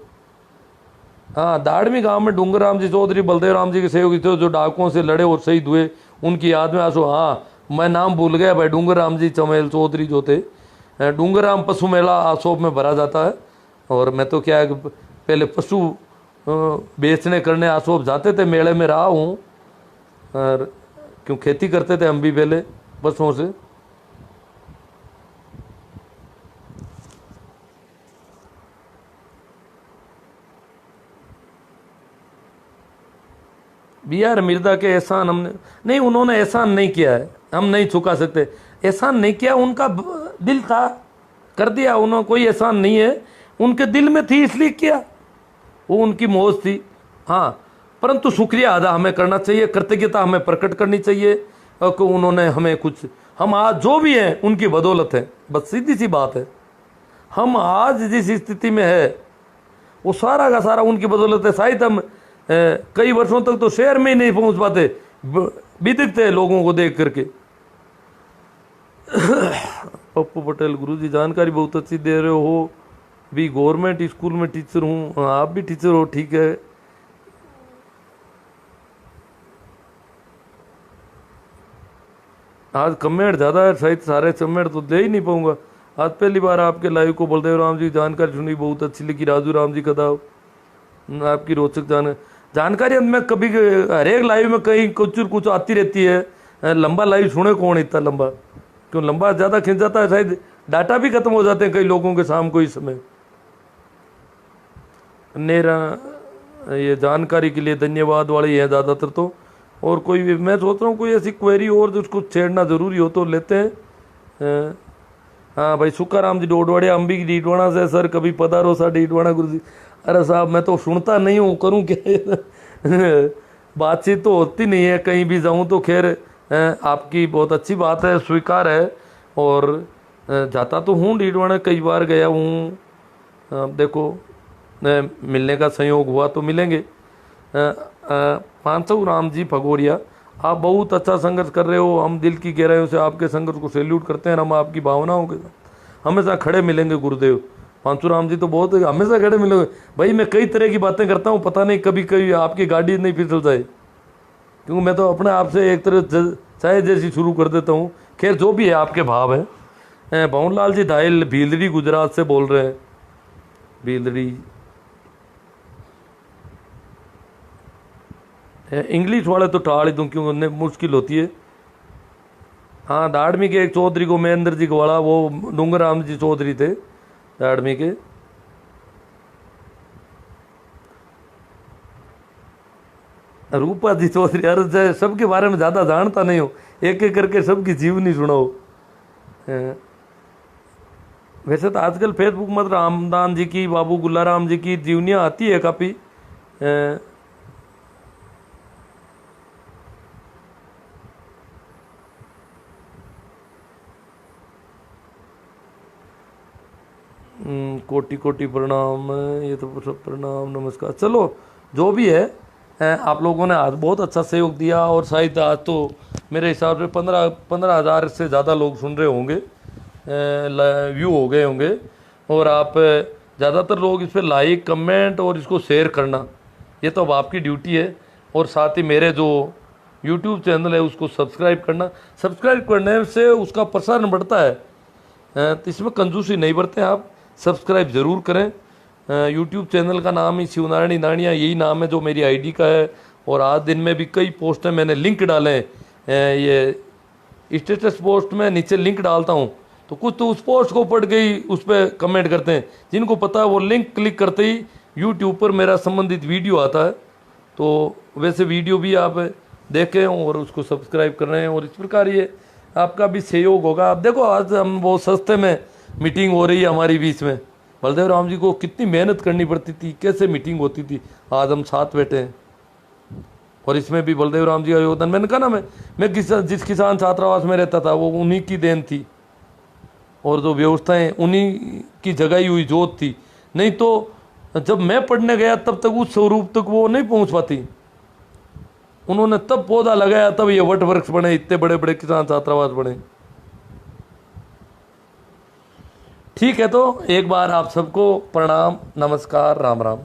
हाँ, दाड़मी गांव में डूंगर राम जी चौधरी बलदेव राम जी के सहयोगी थे जो डाकुओं से लड़े और शहीद हुए, उनकी याद में आंसू। हाँ, मैं नाम भूल गया भाई, डूंगर राम जी चमेल चौधरी जो थे। डूंगर राम पशु मेला आसोप में भरा जाता है, और मैं तो क्या है कि पहले पशु बेचने करने आसोप जाते थे, मेले में रहा हूँ, और क्यों खेती करते थे हम भी पहले पशुओं से। बी आर मिर्जा के एहसान हमने नहीं, उन्होंने एहसान नहीं किया है, हम नहीं चुका सकते। एहसान नहीं किया, उनका दिल था, कर दिया उन्होंने, कोई एहसान नहीं है, उनके दिल में थी इसलिए किया, वो उनकी मौज थी। हाँ, परंतु शुक्रिया अदा हमें करना चाहिए, कृतज्ञता हमें प्रकट करनी चाहिए कि उन्होंने हमें कुछ, हम आज जो भी हैं उनकी बदौलत है। बस सीधी सी बात है, हम आज जिस स्थिति में है वो सारा का सारा उनकी बदौलत है। शायद हम कई वर्षों तक तो शहर में ही नहीं पहुंच पाते, बिदकते लोगों को देख करके। पप्पू पटेल, गुरुजी जानकारी बहुत अच्छी दे रहे हो, भी गवर्नमेंट स्कूल में टीचर हूँ। आप भी टीचर हो, ठीक है। आज कमेंट ज़्यादा है, शायद सारे कमेंट तो दे ही नहीं पाऊंगा। आज पहली बार आपके लाइव को बलदेव राम जी जानकारी सुनी, बहुत अच्छी लगी। राजू राम जी कदा आपकी रोचक जानकारी मैं कभी हर एक लाइव में कहीं कुछ आती रहती है। लंबा लाइव सुने कौन इतना लंबा, क्यों लंबा ज़्यादा खिंच जाता है, शायद डाटा भी खत्म हो जाते हैं कई लोगों के शाम को इस समय। मेरा ये जानकारी के लिए धन्यवाद वाले हैं ज़्यादातर तो, और कोई भी मैं सोच रहा हूँ कोई ऐसी क्वेरी और जिसको छेड़ना ज़रूरी हो तो लेते हैं। हाँ भाई, सुक्काराम जी डोडवाड़े, अम्बी की डीडवाणा से, सर कभी पधारो सा डीडवाणा गुरु जी। अरे साहब, मैं तो सुनता नहीं हूँ, करूँ क्या बातचीत तो होती नहीं है कहीं भी जाऊँ तो। खैर, आपकी बहुत अच्छी बात है, स्वीकार है, और जाता तो हूँ डीडवाणा, कई बार गया हूँ। देखो, मिलने का संयोग हुआ तो मिलेंगे। पांचू राम जी भगोरिया, आप बहुत अच्छा संघर्ष कर रहे हो, हम दिल की गहराइयों से आपके संघर्ष को सैल्यूट करते हैं। हम आपकी भावनाओं के साथ हमेशा खड़े मिलेंगे गुरुदेव। पांचू राम जी तो बहुत हमेशा खड़े मिलेंगे भाई। मैं कई तरह की बातें करता हूँ, पता नहीं कभी कभी आपकी गाड़ी नहीं फिसल जाए, क्योंकि मैं तो अपने आप से एक तरह चाय जैसी शुरू कर देता हूँ। खैर, जो भी है आपके भाव है। भवनलाल जी धाइल भीलड़ी गुजरात से बोल रहे हैं। भीलड़ी इंग्लिश वाले तो टाल ही दूँ, क्योंकि उन्हें मुश्किल होती है। हाँ, दाड़मी के एक चौधरी को महेंद्र जी वाला, वो डूंगर राम जी चौधरी थे दाड़मी के। रूपा जी चौधरी, अरे सबके बारे में ज़्यादा जानता नहीं हो, एक एक करके सबकी जीवनी सुनाओ। वैसे तो आजकल फेसबुक में रामदान जी की, बाबू गुल्लाराम जी की जीवनियाँ आती है काफ़ी। कोटि कोटि प्रणाम, ये तो सब प्रणाम, नमस्कार। चलो, जो भी है, आप लोगों ने आज बहुत अच्छा सहयोग दिया, और शायद आज तो मेरे हिसाब से 15,000 से ज़्यादा लोग सुन रहे होंगे, व्यू हो गए होंगे। और आप ज़्यादातर लोग इस पर लाइक, कमेंट और इसको शेयर करना, ये तो अब आपकी ड्यूटी है। और साथ ही मेरे जो यूट्यूब चैनल है उसको सब्सक्राइब करना। सब्सक्राइब करने से उसका प्रसारण बढ़ता है, तो इसमें कंजूसी नहीं बरतें आप, सब्सक्राइब ज़रूर करें। यूट्यूब चैनल का नाम ही शिवनारायणी नानिया, यही नाम है जो मेरी आईडी का है। और आज दिन में भी कई पोस्ट हैं, मैंने लिंक डाले हैं, ये स्टेटस पोस्ट में नीचे लिंक डालता हूँ, तो कुछ तो उस पोस्ट को पढ़ के ही उस पर कमेंट करते हैं। जिनको पता है वो लिंक क्लिक करते ही यूट्यूब पर मेरा संबंधित वीडियो आता है। तो वैसे वीडियो भी आप देखें और उसको सब्सक्राइब कर रहे हैं, और इस प्रकार ये आपका भी सहयोग होगा। आप देखो, आज हम वो सस्ते में मीटिंग हो रही है हमारी बीच में। बलदेव राम जी को कितनी मेहनत करनी पड़ती थी, कैसे मीटिंग होती थी, आज हम साथ बैठे हैं। और इसमें भी बलदेव राम जी का योगदान, मैंने कहा ना, मैं जिस किसान छात्रावास में रहता था वो उन्हीं की देन थी, और जो व्यवस्थाएं उन्हीं की जगाई हुई जोत थी। नहीं तो जब मैं पढ़ने गया तब तक उस स्वरूप तक वो नहीं पहुंच पाती। उन्होंने तब पौधा लगाया, तब ये वट वृक्ष बने, इतने बड़े बड़े किसान छात्रावास बने। ठीक है, तो एक बार आप सबको प्रणाम, नमस्कार, राम राम।